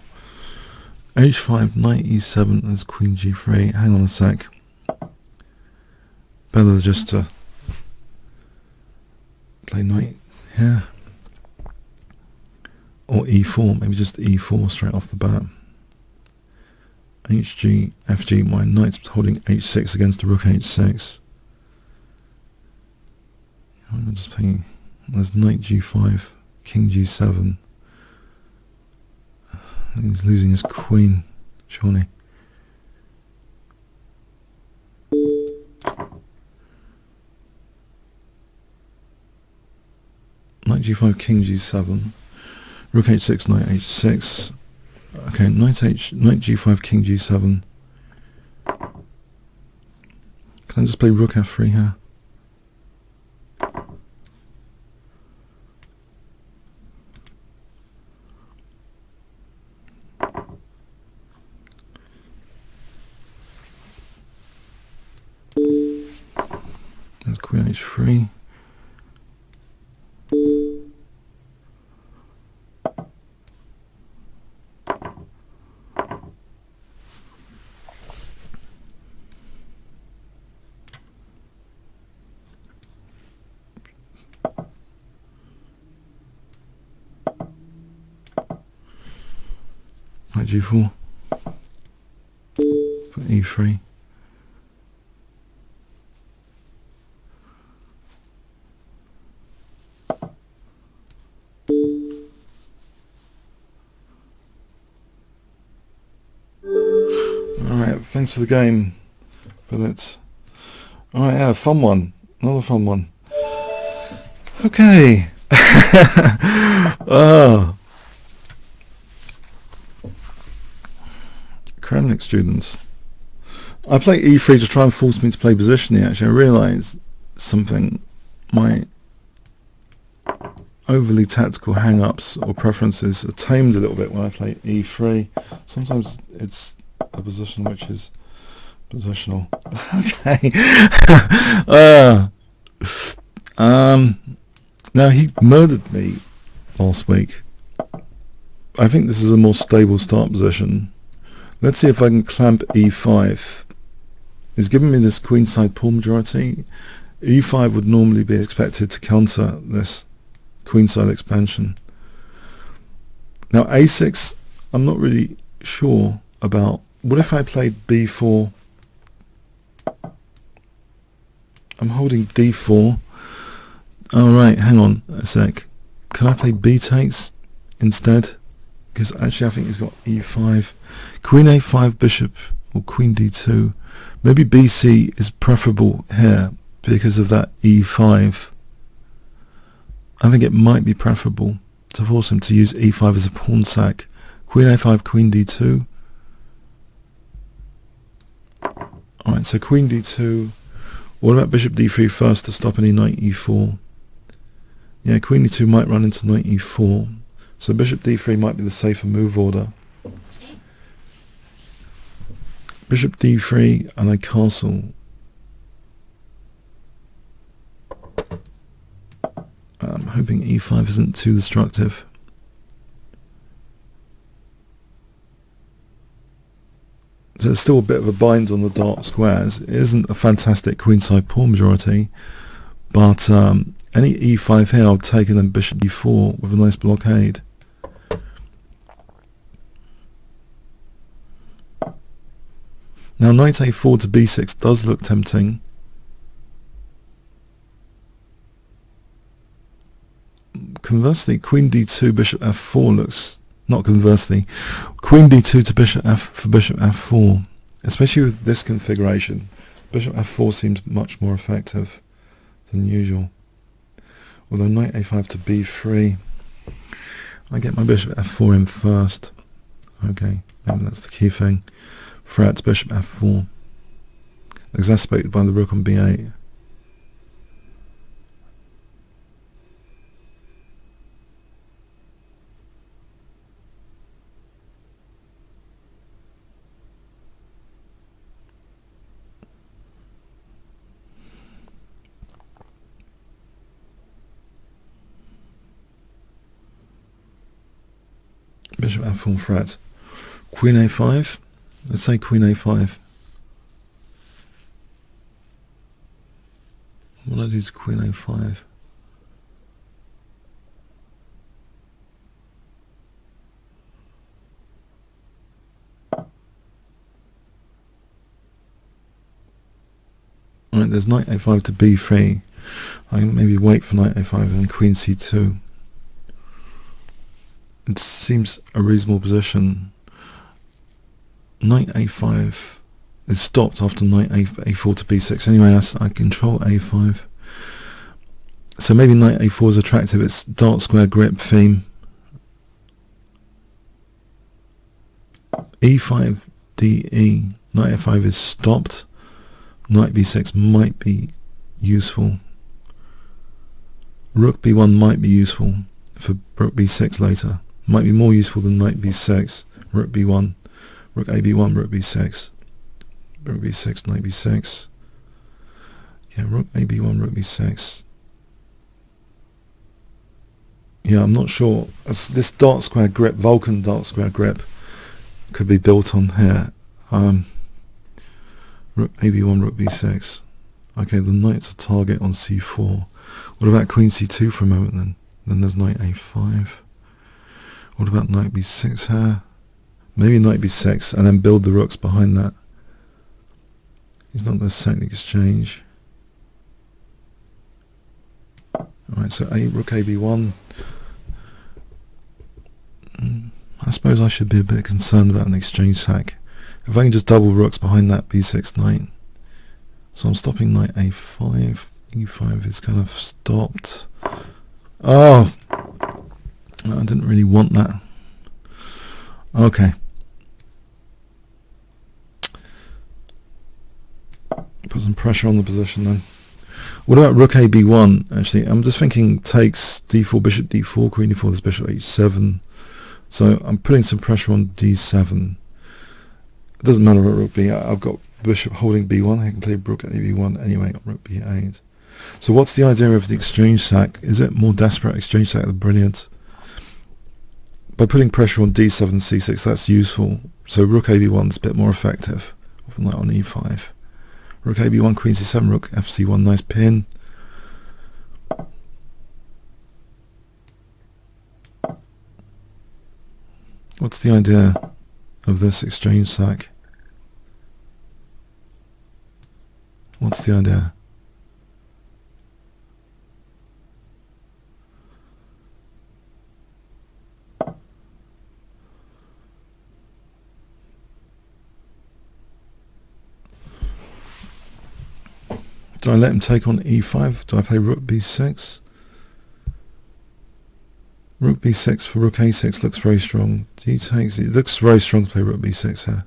h5, knight e7, there's queen g3. Hang on a sec. Better just to play knight here. Or e4, maybe just e4 straight off the bat. hg, fg, my knight's holding h6 against the rook h6. I'm going to just play, there's knight g5, king g7. I think he's losing his queen, surely. Knight g5, king g7, rook h6, knight h6. Okay, knight g5, king g7. Can I just play rook f3 here? There's queen h3. Knight g4. Put e3. Alright, thanks for the game. But it's alright, yeah, fun one. Another fun one. Okay. Kremlin students. I play e3 to try and force me to play positioning. Actually, I realise something. My overly tactical hang-ups or preferences are tamed a little bit when I play e3. Sometimes it's a position which is positional. Okay. Now he murdered me last week. I think this is a more stable start position. Let's see if I can clamp e5. He's given me this queenside pawn majority. e5 would normally be expected to counter this queenside expansion. Now a6, I'm not really sure about. What if I played b4? I'm holding d4. Alright, hang on a sec. Can I play b takes instead? Because actually I think he's got e5. Queen a5 bishop or queen d2. Maybe bc is preferable here because of that e5. I think it might be preferable to force him to use e5 as a pawn sack. Queen a5, queen d2. Alright, so queen d2. What about bishop d3 first to stop any knight e4? Yeah, queen e2 might run into knight e4. So bishop d3 might be the safer move order. Bishop d3 and I castle. I'm hoping e5 isn't too destructive. So there's still a bit of a bind on the dark squares. It isn't a fantastic queenside pawn majority, but any e5 here I'll take, and then bishop e4 with a nice blockade. Now knight a4 to b6 does look tempting. Conversely, queen d2, bishop f4 looks, not conversely, queen d2 to bishop f for bishop f4, especially with this configuration. Bishop f4 seems much more effective than usual. Although knight a5 to b3, I get my bishop f4 in first. Okay, maybe that's the key thing. Threats bishop f4, exacerbated by the rook on b8. Bishop f4 threat. Queen a5. Let's say queen a5. What do I do to queen a5? Alright, there's knight a5 to b3. I can maybe wait for knight a5 and then queen c2. It seems a reasonable position. Knight a5 is stopped after knight a4 to b6. Anyway, I control a5. So maybe knight a4 is attractive. It's dark square grip theme. e5 de. Knight f5 is stopped. Knight b6 might be useful. Rook b1 might be useful for rook b6 later. Might be more useful than knight b6. Rook b1. Rook ab1, rook b6. Rook b6, knight b6. Yeah, rook ab1, rook b6. Yeah, I'm not sure. This dark square grip, Vulcan dark square grip, could be built on here. Rook ab1, rook b6. Okay, the knight's a target on c4. What about queen c2 for a moment then? Then there's knight a5. What about knight b6 here? Maybe knight b6 and then build the rooks behind that. He's not going to second exchange. Alright, so rook ab1. I suppose I should be a bit concerned about an exchange sack. If I can just double rooks behind that b6 knight. So I'm stopping knight a5. e5 is kind of stopped. Oh! I didn't really want that. Okay. Put some pressure on the position then. What about rook ab1? Actually, I'm just thinking takes d4, bishop d4, queen d4, there's bishop h7. So I'm putting some pressure on d7. It doesn't matter what rook b. I've got bishop holding b1. I can play rook ab1 anyway on rook b8. So what's the idea of the exchange sack? Is it more desperate? Exchange sack is brilliant. By putting pressure on d7 and c6, that's useful. So rook ab1 is a bit more effective than that on e5. Rook ab1, queen c7, rook fc1, nice pin. What's the idea of this exchange sack? What's the idea? Do I let him take on e5? Do I play rook b6? Rook b6 for rook a6 looks very strong. D takes, it looks very strong to play rook b6 here.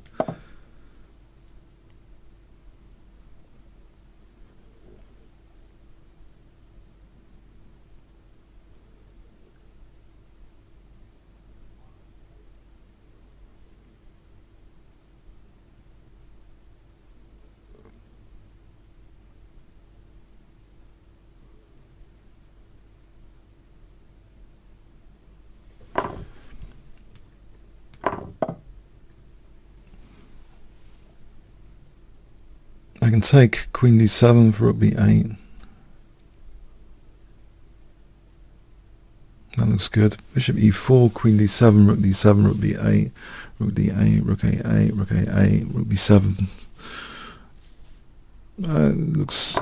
I can take queen d7 for rook b8. That looks good. Bishop e4, queen d7, rook d7, rook b8, rook d8, rook a8, rook a8, rook b7. Looks...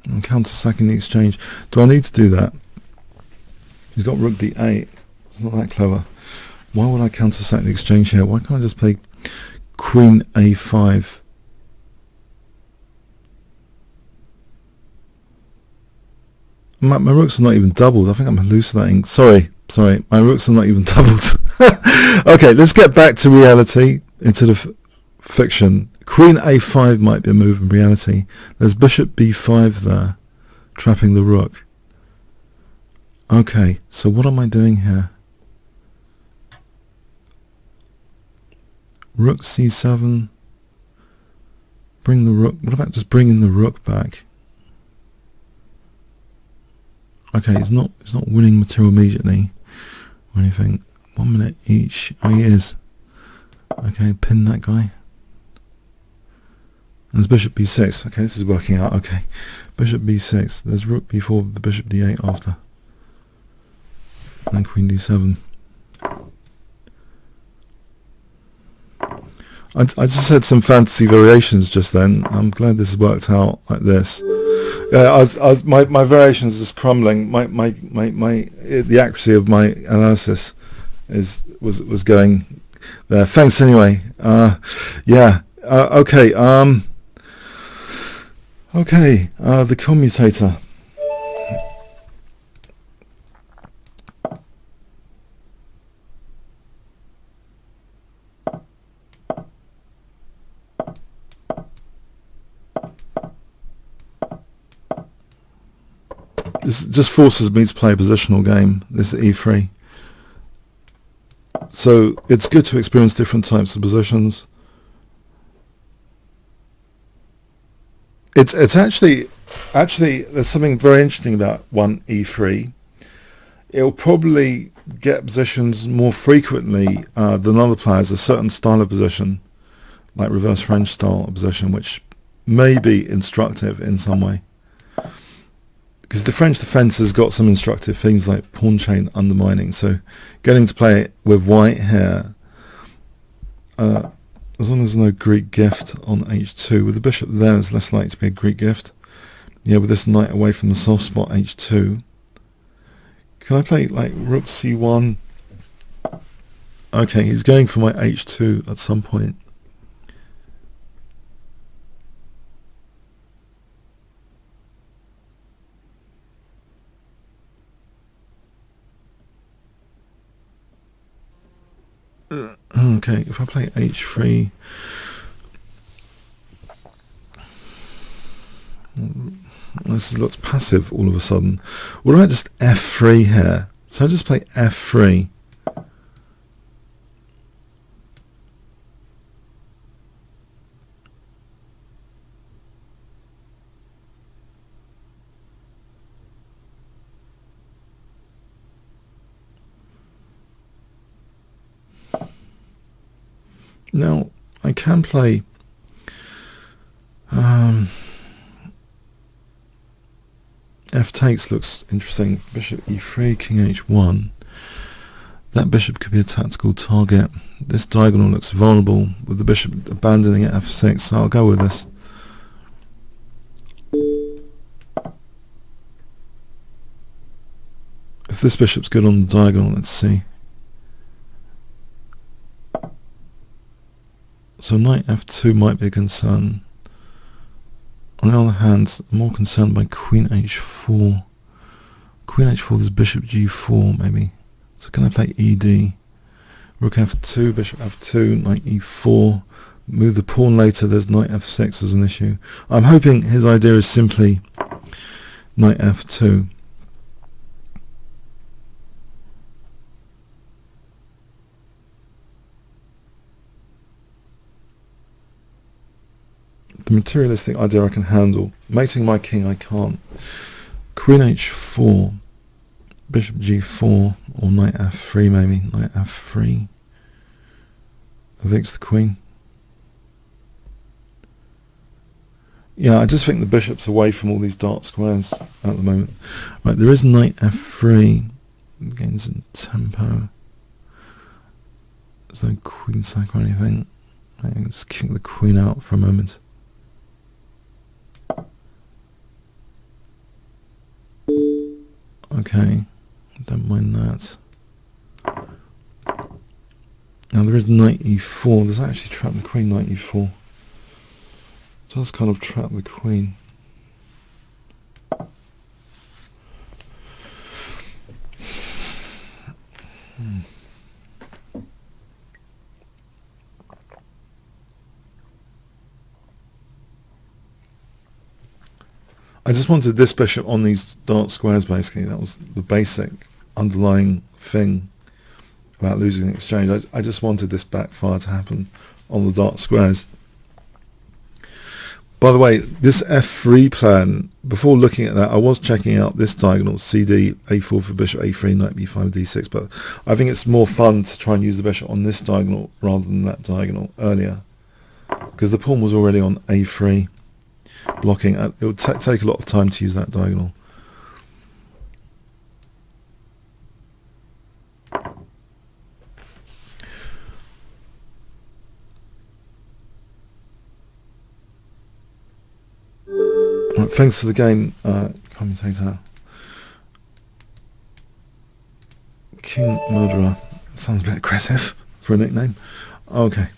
I'm counter-sacking the exchange. Do I need to do that? He's got rook d8. It's not that clever. Why would I counter-sack the exchange here? Why can't I just play queen a5? My rooks are not even doubled. I think I'm hallucinating. Sorry, my rooks are not even doubled. Okay, let's get back to reality, into the fiction. Queen a5 might be a move in reality. There's bishop b5 there, trapping the rook. Okay, so what am I doing here? Rook c7. Bring the rook. What about just bringing the rook back? Okay, he's not winning material immediately or anything. 1 minute each. Oh, he is. Okay, pin that guy. And there's bishop b6. Okay, this is working out. Okay, bishop b6. There's rook b4, the bishop d8 after. And then queen d7. I just had some fantasy variations just then. I'm glad this has worked out like this. My variations is crumbling. The accuracy of my analysis was going there. Thanks anyway. Yeah. Okay. Okay. The commutator. This just forces me to play a positional game, this e3. So it's good to experience different types of positions. It's actually there's something very interesting about 1e3. It'll probably get positions more frequently than other players, a certain style of position, like reverse French style of position, which may be instructive in some way. because the French defence has got some instructive things like pawn chain undermining, so getting to play it with white here, as long as there's no Greek gift on h2, with the bishop there, there's less likely to be a Greek gift. Yeah, with this knight away from the soft spot h2, can I play like rook c1? Okay, he's going for my h2 at some point. Okay, if I play h3, this looks passive all of a sudden. What about just f3 here? So I just play f3. Now, I can play f takes looks interesting. Bishop e3, king h1. That bishop could be a tactical target. This diagonal looks vulnerable with the bishop abandoning at f6, so I'll go with this. If this bishop's good on the diagonal, let's see. So knight f2 might be a concern. On the other hand, I'm more concerned by queen h4. Queen h4, there's bishop g4 maybe. So can I play ed? Rook f2, bishop f2, knight e4. Move the pawn later, there's knight f6 as an issue. I'm hoping his idea is simply knight f2. The materialistic idea I can handle. Mating my king I can't. Queen h4, bishop g4, or knight f3 maybe. Knight f3 evicts the queen. Yeah, I just think the bishop's away from all these dark squares at the moment. Right, there is knight f3. Gains in tempo. There's no queen sack or anything. I can just kick the queen out for a moment. Okay, don't mind that. Now there is knight e4. Does that actually trap the queen, knight e4? It does kind of trap the queen. I just wanted this bishop on these dark squares, basically. That was the basic underlying thing about losing the exchange. I just wanted this backfire to happen on the dark squares. By the way, this f3 plan, before looking at that, I was checking out this diagonal, cd, a4 for bishop, a3, knight b5, d6, but I think it's more fun to try and use the bishop on this diagonal rather than that diagonal earlier, because the pawn was already on a3. Blocking. It would take a lot of time to use that diagonal. Right, thanks for the game, commentator. King Murderer. That sounds a bit aggressive for a nickname. Okay.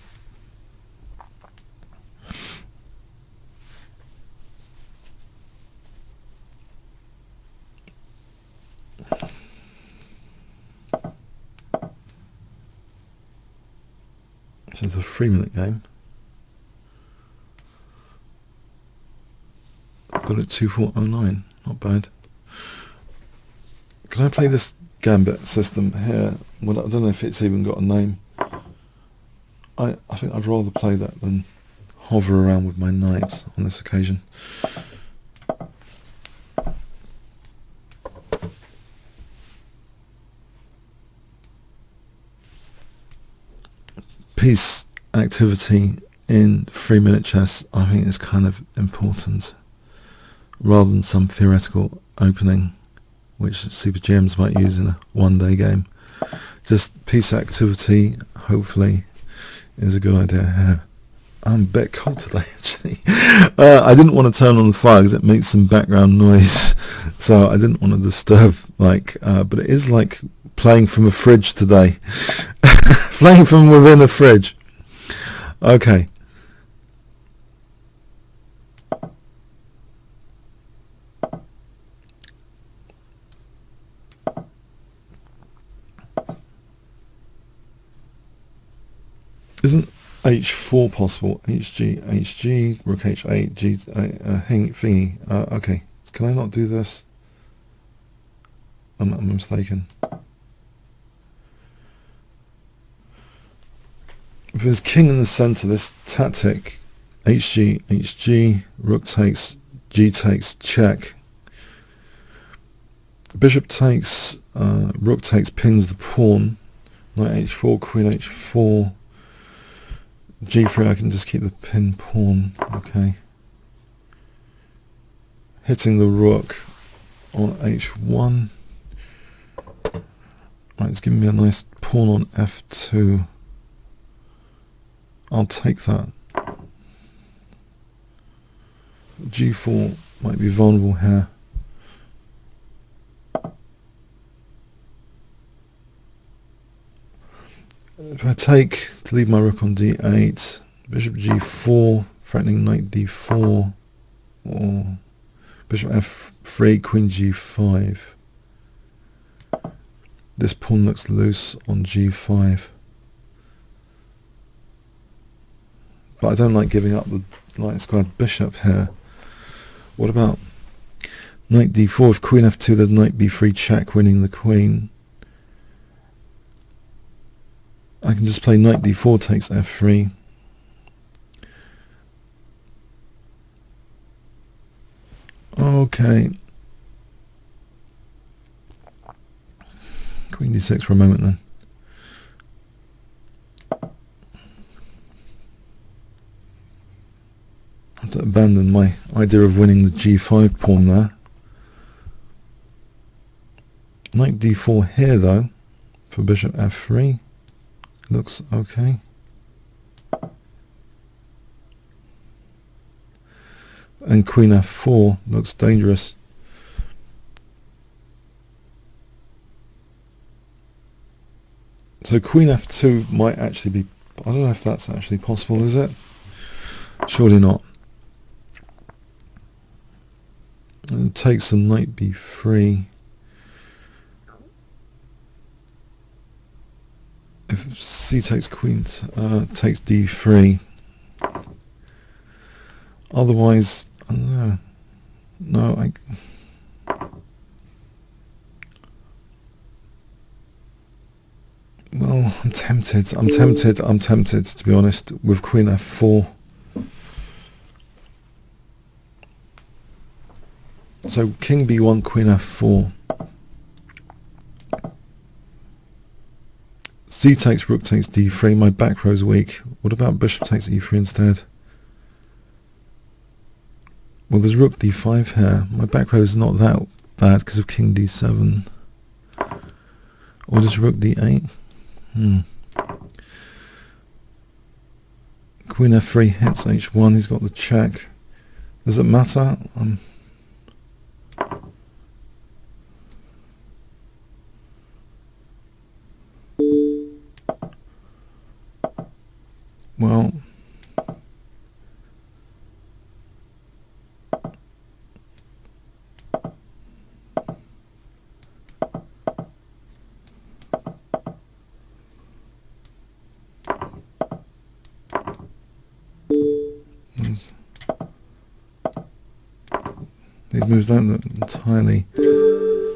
So it's a 3-minute game. Got it 2409. Not bad. Can I play this gambit system here? Well, I don't know if it's even got a name. I think I'd rather play that than hover around with my knights on this occasion. Piece activity in 3-minute chess, I think, is kind of important. rather than some theoretical opening which Super GMs might use in a one-day game. Just piece activity, hopefully, is a good idea here. I'm a bit cold today, actually. I didn't want to turn on the fire because it makes some background noise, so I didn't want to disturb, but it is like playing from a fridge today. Playing from within a fridge. Okay. Isn't h4 possible? HG, rook h8, g, thingy. Okay, can I not do this? I'm mistaken. If there's king in the center, this tactic, HG, rook takes, g takes, check. Bishop takes, rook takes, pins the pawn. Knight h4, queen h4. g3, I can just keep the pin pawn. Okay. Hitting the rook on h1. Right, it's giving me a nice pawn on f2. I'll take that. g4 might be vulnerable here. If I take to leave my rook on d8, bishop g4, threatening knight d4, or bishop f3, queen g5. This pawn looks loose on g5. But I don't like giving up the light squared bishop here. What about knight d4? If queen f2, there's knight b3 check, winning the queen. I can just play knight d4 takes f3. Okay. Queen d6 for a moment then. I have to abandon my idea of winning the g5 pawn there. Knight d4 here though, for bishop f3. Looks okay. And queen f4 looks dangerous. So queen f2 might actually be, I don't know if that's actually possible, is it? Surely not. And it takes a knight b3. If c takes queen, takes d3. Otherwise, I don't know. No, well, I'm tempted to be honest, with queen f4. So king b1, queen f4. c takes, rook takes d3. My back row's weak. What about bishop takes e3 instead? Well, there's rook d5 here. My back row's not that bad because of king d7. Or does rook d8? Queen f3 hits h1. He's got the check. Does it matter? Well, these moves don't look entirely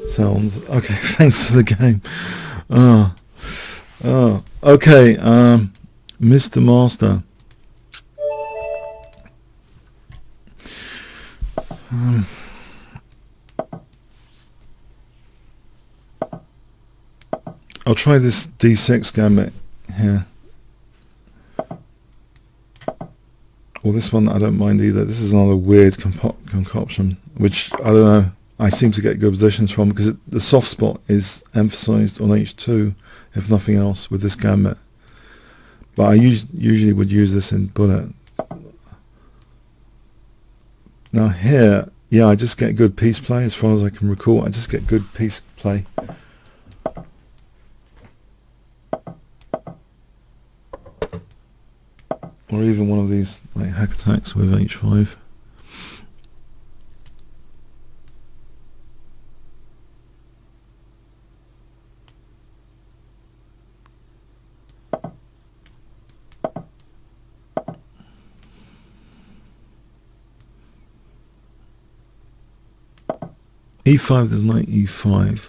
sound okay. Thanks for the game. Okay. Mr. Master. I'll try this d6 gambit here. Well, this one I don't mind either. This is another weird concoction, which I don't know. I seem to get good positions from because the soft spot is emphasized on h2, if nothing else, with this gambit. But I usually would use this in bullet. Now here, yeah, I just get good piece play as far as I can recall. I just get good piece play. Or even one of these like hack attacks with h5. e5, there's knight e5.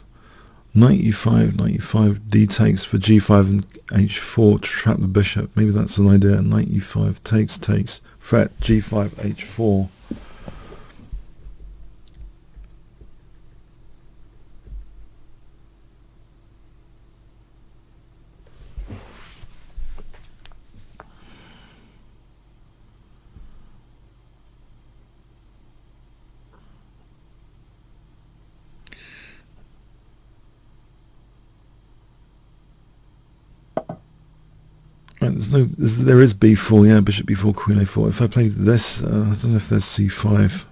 Knight e5, knight e5, d takes for g5 and h4 to trap the bishop. Maybe that's an idea. Knight e5, takes, threat, g5, h4. Right, there is b4, yeah, bishop b4, queen a4. If I play this, I don't know if there's c5.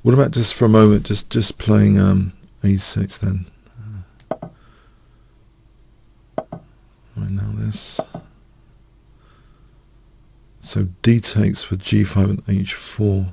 What about just for a moment, just playing a6 then? Right, now this. So d takes for g5 and h4.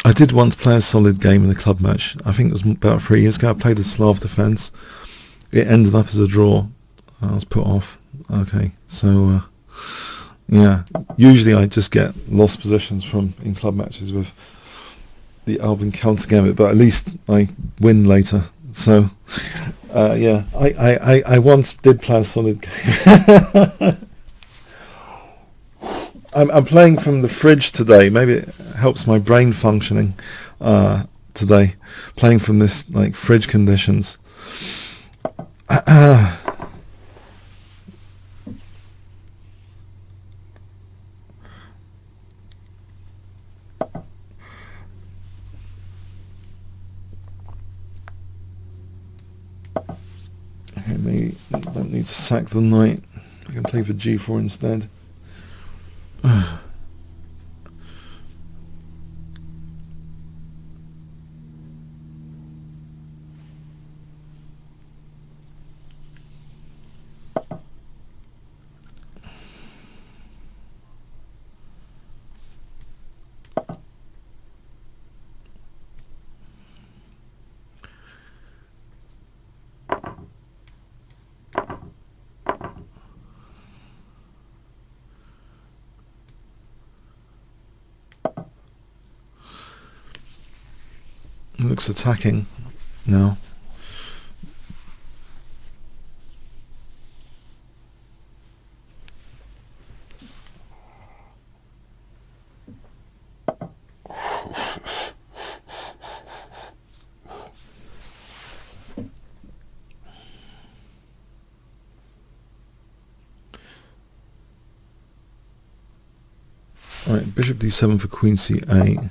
I did once play a solid game in a club match. I think it was about 3 years ago. I played the Slav defense. It ended up as a draw. I was put off. Okay, so yeah. Usually I just get lost positions in club matches with the Alban counter gambit, but at least I win later. So yeah, I once did play a solid game. I'm playing from the fridge today. Maybe it helps my brain functioning today. Playing from this like fridge conditions. Okay, maybe I don't need to sack the knight. I can play for g4 instead. It looks attacking now. Alright, bishop d7 for queen c8.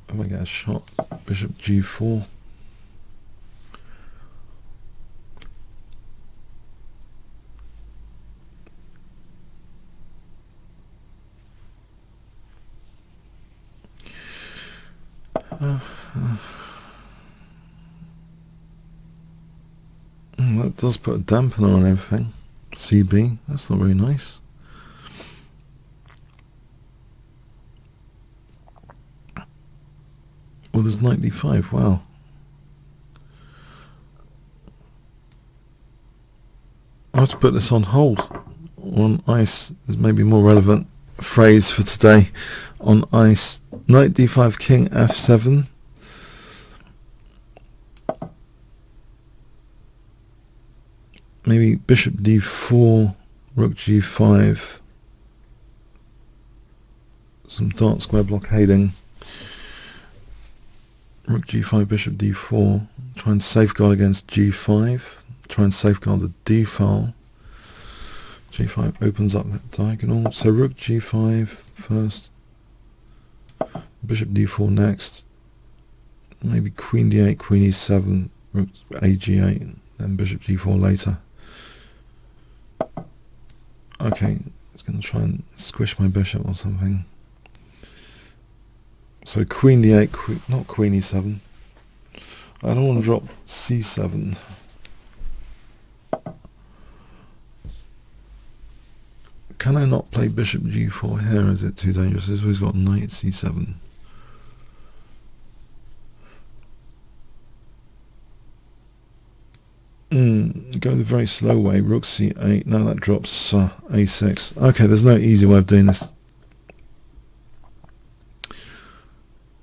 If I get a shot, bishop g4. That does put a dampener on everything. CB, that's not very nice. Well, there's knight d5, wow. I have to put this on hold. On ice is maybe more relevant phrase for today. On ice. Knight d5, king f7. Maybe bishop d4, Rook g5. Some dark square blockading. Rook g5, bishop d4. Try and safeguard against g5. Try and safeguard the d file. g5 opens up that diagonal. So rook g5 first. Bishop d4 next. Maybe queen d8, queen e7, rook a g8, then bishop g4 later. Okay, it's going to try and squish my bishop or something. So queen d8, not queen e7. I don't want to drop c7. Can I not play bishop g4 here? Is it too dangerous? He's always got knight c7. Go the very slow way. Rook c8. No, that drops a6. Okay, there's no easy way of doing this.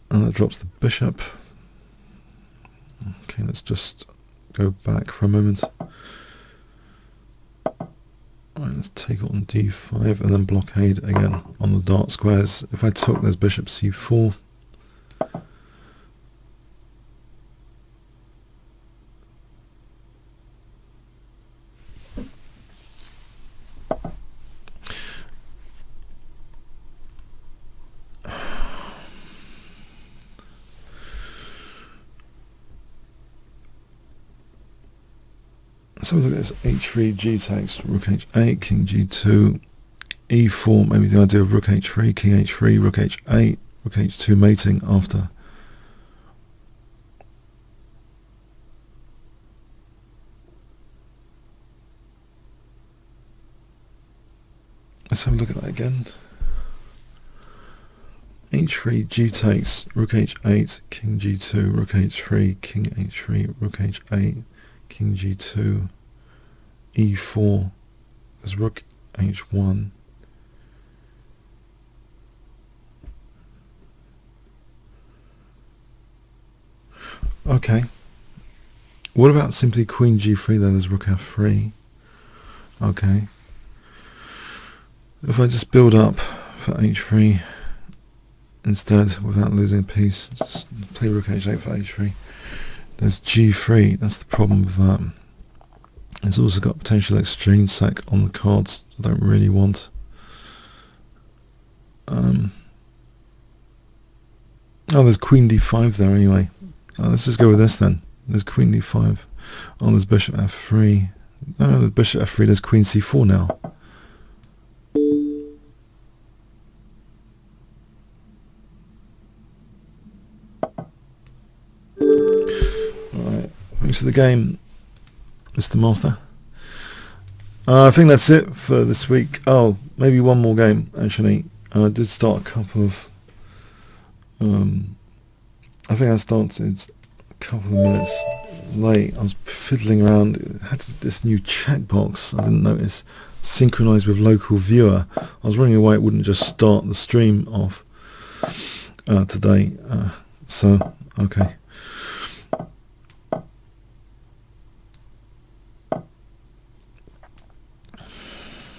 And that drops the bishop. Okay, let's just go back for a moment. Alright, let's take it on d5 and then blockade again on the dark squares. If I took, there's bishop c4. So look at this, h3, g takes, rook h8, king g2, e4, maybe the idea of rook h3, king h3, rook h8, rook h2 mating after. Let's have a look at that again. h3, g takes, rook h8, king g2, rook h3, king h3, rook h8, king g2, e4, there's rook h1. Okay. What about simply queen g3 then? There's rook f3. Okay. If I just build up for h3 instead without losing a piece, just play rook h8 for h3. There's g3, that's the problem with that. It's also got potential exchange sec on the cards I don't really want. Oh, there's queen d5 there anyway. Let's just go with this then. There's queen d5. Oh, there's bishop f3. No, there's bishop f3, there's queen c4 now. Alright, thanks for the game, Mr. Master. I think that's it for this week. Oh, maybe one more game actually. I did start a couple of I think I started a couple of minutes late. I was fiddling around. It had this new checkbox I didn't notice, synchronized with local viewer. I was wondering why it wouldn't just start the stream off today. So okay.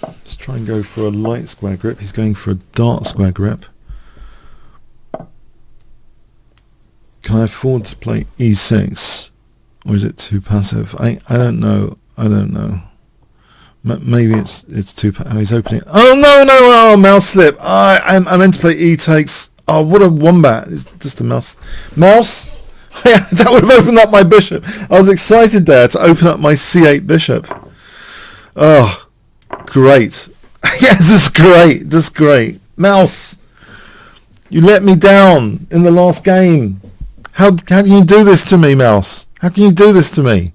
Let's try and go for a light square grip. He's going for a dark square grip. Can I afford to play e6, or is it too passive? I don't know. I don't know. Maybe it's too passive. Oh, he's opening. Oh no! Oh, mouse slip. I meant to play e takes. Oh, what a wombat! It's just a mouse. Mouse. That would have opened up my bishop. I was excited there to open up my c8 bishop. Oh, great. Yeah, just great. Just great. Mouse, you let me down in the last game. How can you do this to me, Mouse? How can you do this to me?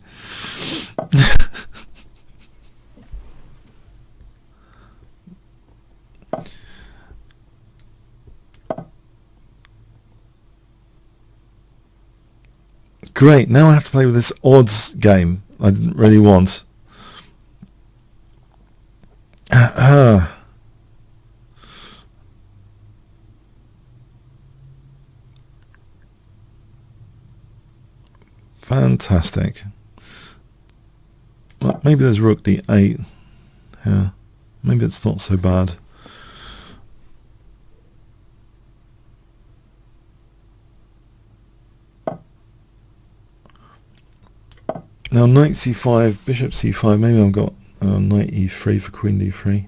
Great, now I have to play with this odds game I didn't really want. Fantastic. Well, maybe there's rook d8 here. Maybe it's not so bad. Now knight c5, bishop c5, maybe I've got knight e3 for queen d3.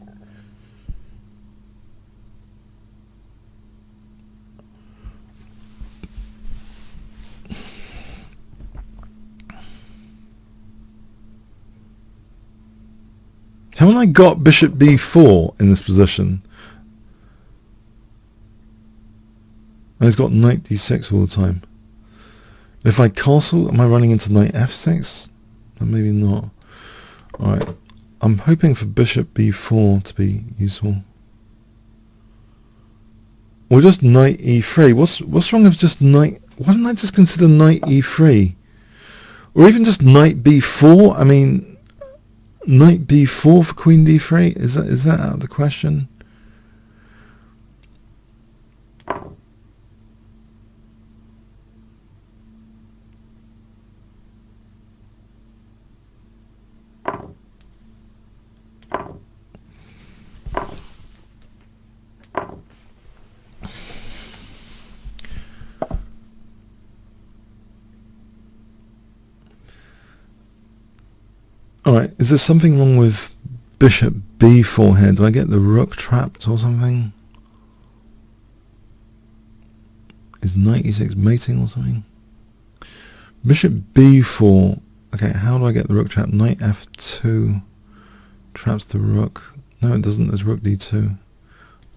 Haven't I got bishop b4 in this position? And he's got knight d6 all the time. If I castle, am I running into knight f6? Maybe not. Alright, I'm hoping for bishop b4 to be useful. Or just knight e3. What's wrong with just knight? Why don't I just consider knight e3? Or even just knight b4? I mean, knight b4 for queen d3? Is that out of the question? Alright, is there something wrong with bishop b4 here? Do I get the rook trapped or something? Is knight e6 mating or something? Bishop b4. Okay, how do I get the rook trapped? Knight f2 traps the rook. No, it doesn't. There's rook d2.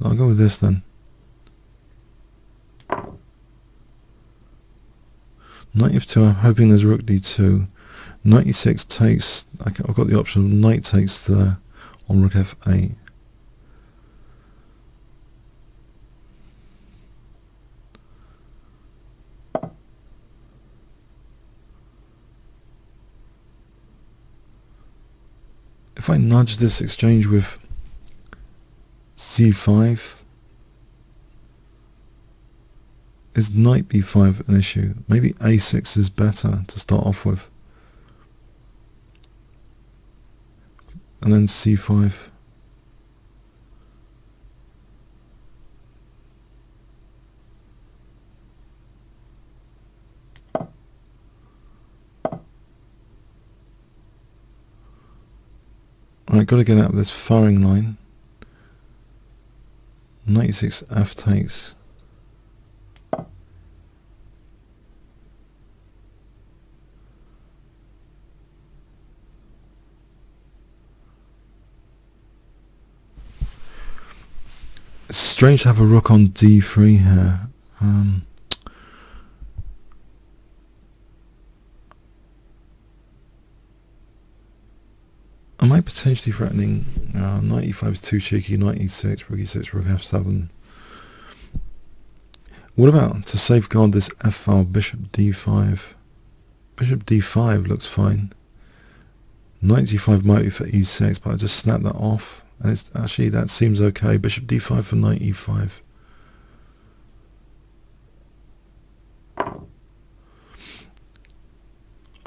I'll go with this then. Knight f2, I'm hoping there's rook d2. Knight e6 takes, I've got the option of knight takes there on rook f8. If I nudge this exchange with c5, is knight b5 an issue? Maybe a6 is better to start off with. And then c5. Alright, got to get out of this firing line. Knight e6 f takes. It's strange to have a rook on d3 here. Am I potentially threatening knight e5 is too cheeky, knight e6, rook e6, rook f7? What about to safeguard this f-file, bishop d5? Bishop d5 looks fine. Knight g5 might be for e6, but I just snap that off. And it's actually, that seems okay. Bishop d5 for knight e5.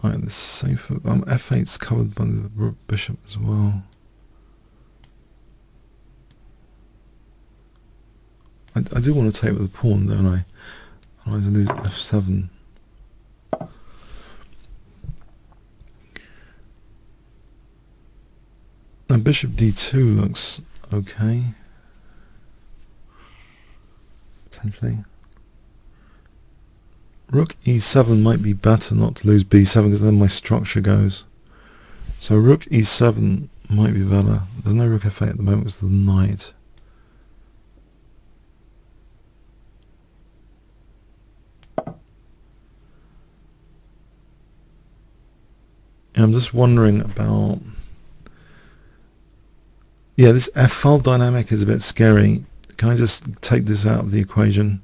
Alright, the safer. f8's covered by the bishop as well. I do want to take with the pawn, don't I? Otherwise I lose f7. Now bishop d2 looks okay. Potentially. Rook e7 might be better not to lose b7 because then my structure goes. So rook e7 might be better. There's no rook f8 at the moment because of the knight. And I'm just wondering about... Yeah, this f-file dynamic is a bit scary. Can I just take this out of the equation?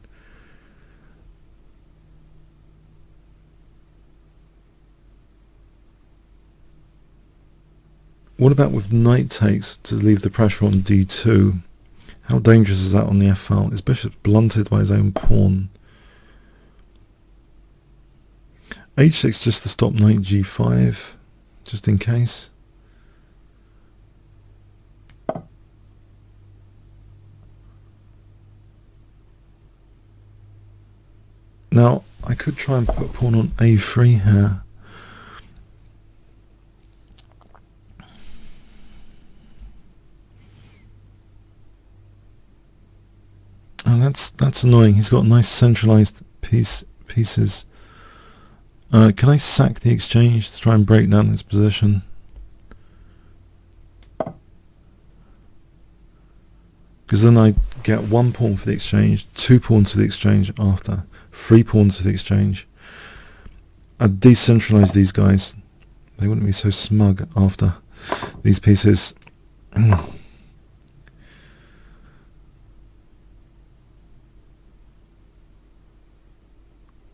What about with knight takes to leave the pressure on d2? How dangerous is that on the f-file? His bishop's blunted by his own pawn. h6 just to stop knight g5, just in case. Now I could try and put a pawn on a3 here. And that's annoying. He's got nice centralized pieces. Can I sack the exchange to try and break down his position? Because then I get 1 pawn for the exchange, 2 pawns for the exchange after, 3 pawns for the exchange. I'd decentralize these guys. They wouldn't be so smug after these pieces.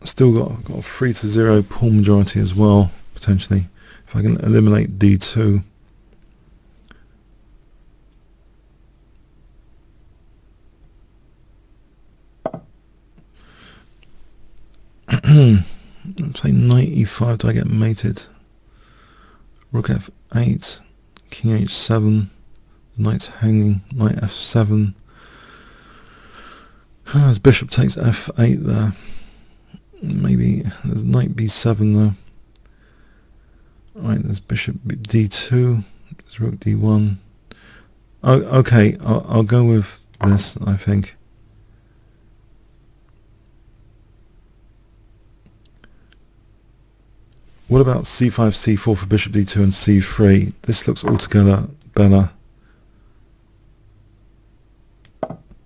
Still got a 3-0 pawn majority as well, potentially, if I can eliminate d2. Say knight e5, do I get mated? Rook f8, king h7, the knight's hanging, knight f7. As bishop takes f8 there. Maybe there's knight b7 though. Right, there's bishop d2, there's rook d1. Oh, okay, I'll go with this, I think. What about c5, c4 for bishop d2 and c3? This looks altogether better.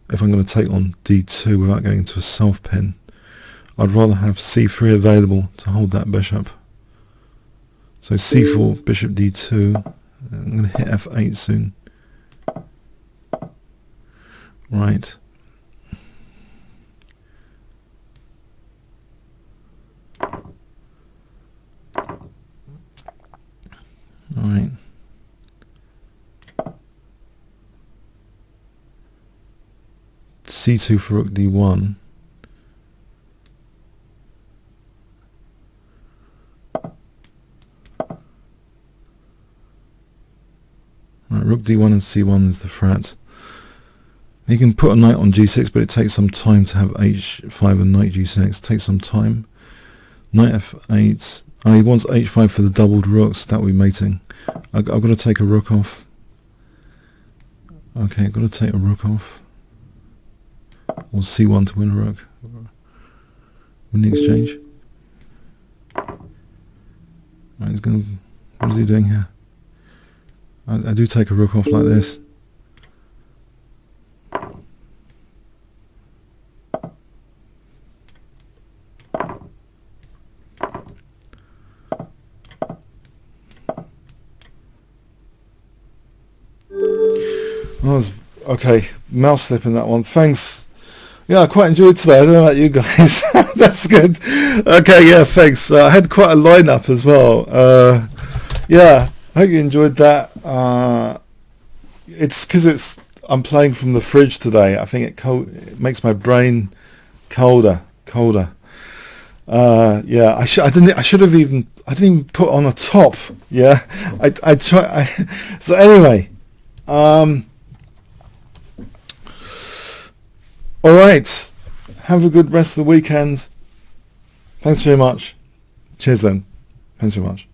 If I'm going to take on d2 without going into a self pin, I'd rather have c3 available to hold that bishop. So c4, bishop d2. I'm going to hit f8 soon. Right. Alright. c2 for rook d1. Right, rook d1 and c1 is the threat. You can put a knight on g6, but it takes some time to have h5 and knight g6. It takes some time. Knight f8. Oh, he wants h5 for the doubled rooks. That would be mating. I've got to take a rook off. Okay, I've got to take a rook off. Or c1 to win a rook. Win the exchange. Right, he's going to... What is he doing here? I do take a rook off like this. Okay, mouse slip in that one. Thanks. Yeah, I quite enjoyed today. I don't know about you guys. That's good. Okay, yeah, thanks. I had quite a lineup as well. Yeah, I hope you enjoyed that. It's because I'm playing from the fridge today. I think it makes my brain colder. Yeah, I didn't even put on a top. Yeah, I try. So anyway, all right. Have a good rest of the weekend. Thanks very much. Cheers then. Thanks very much.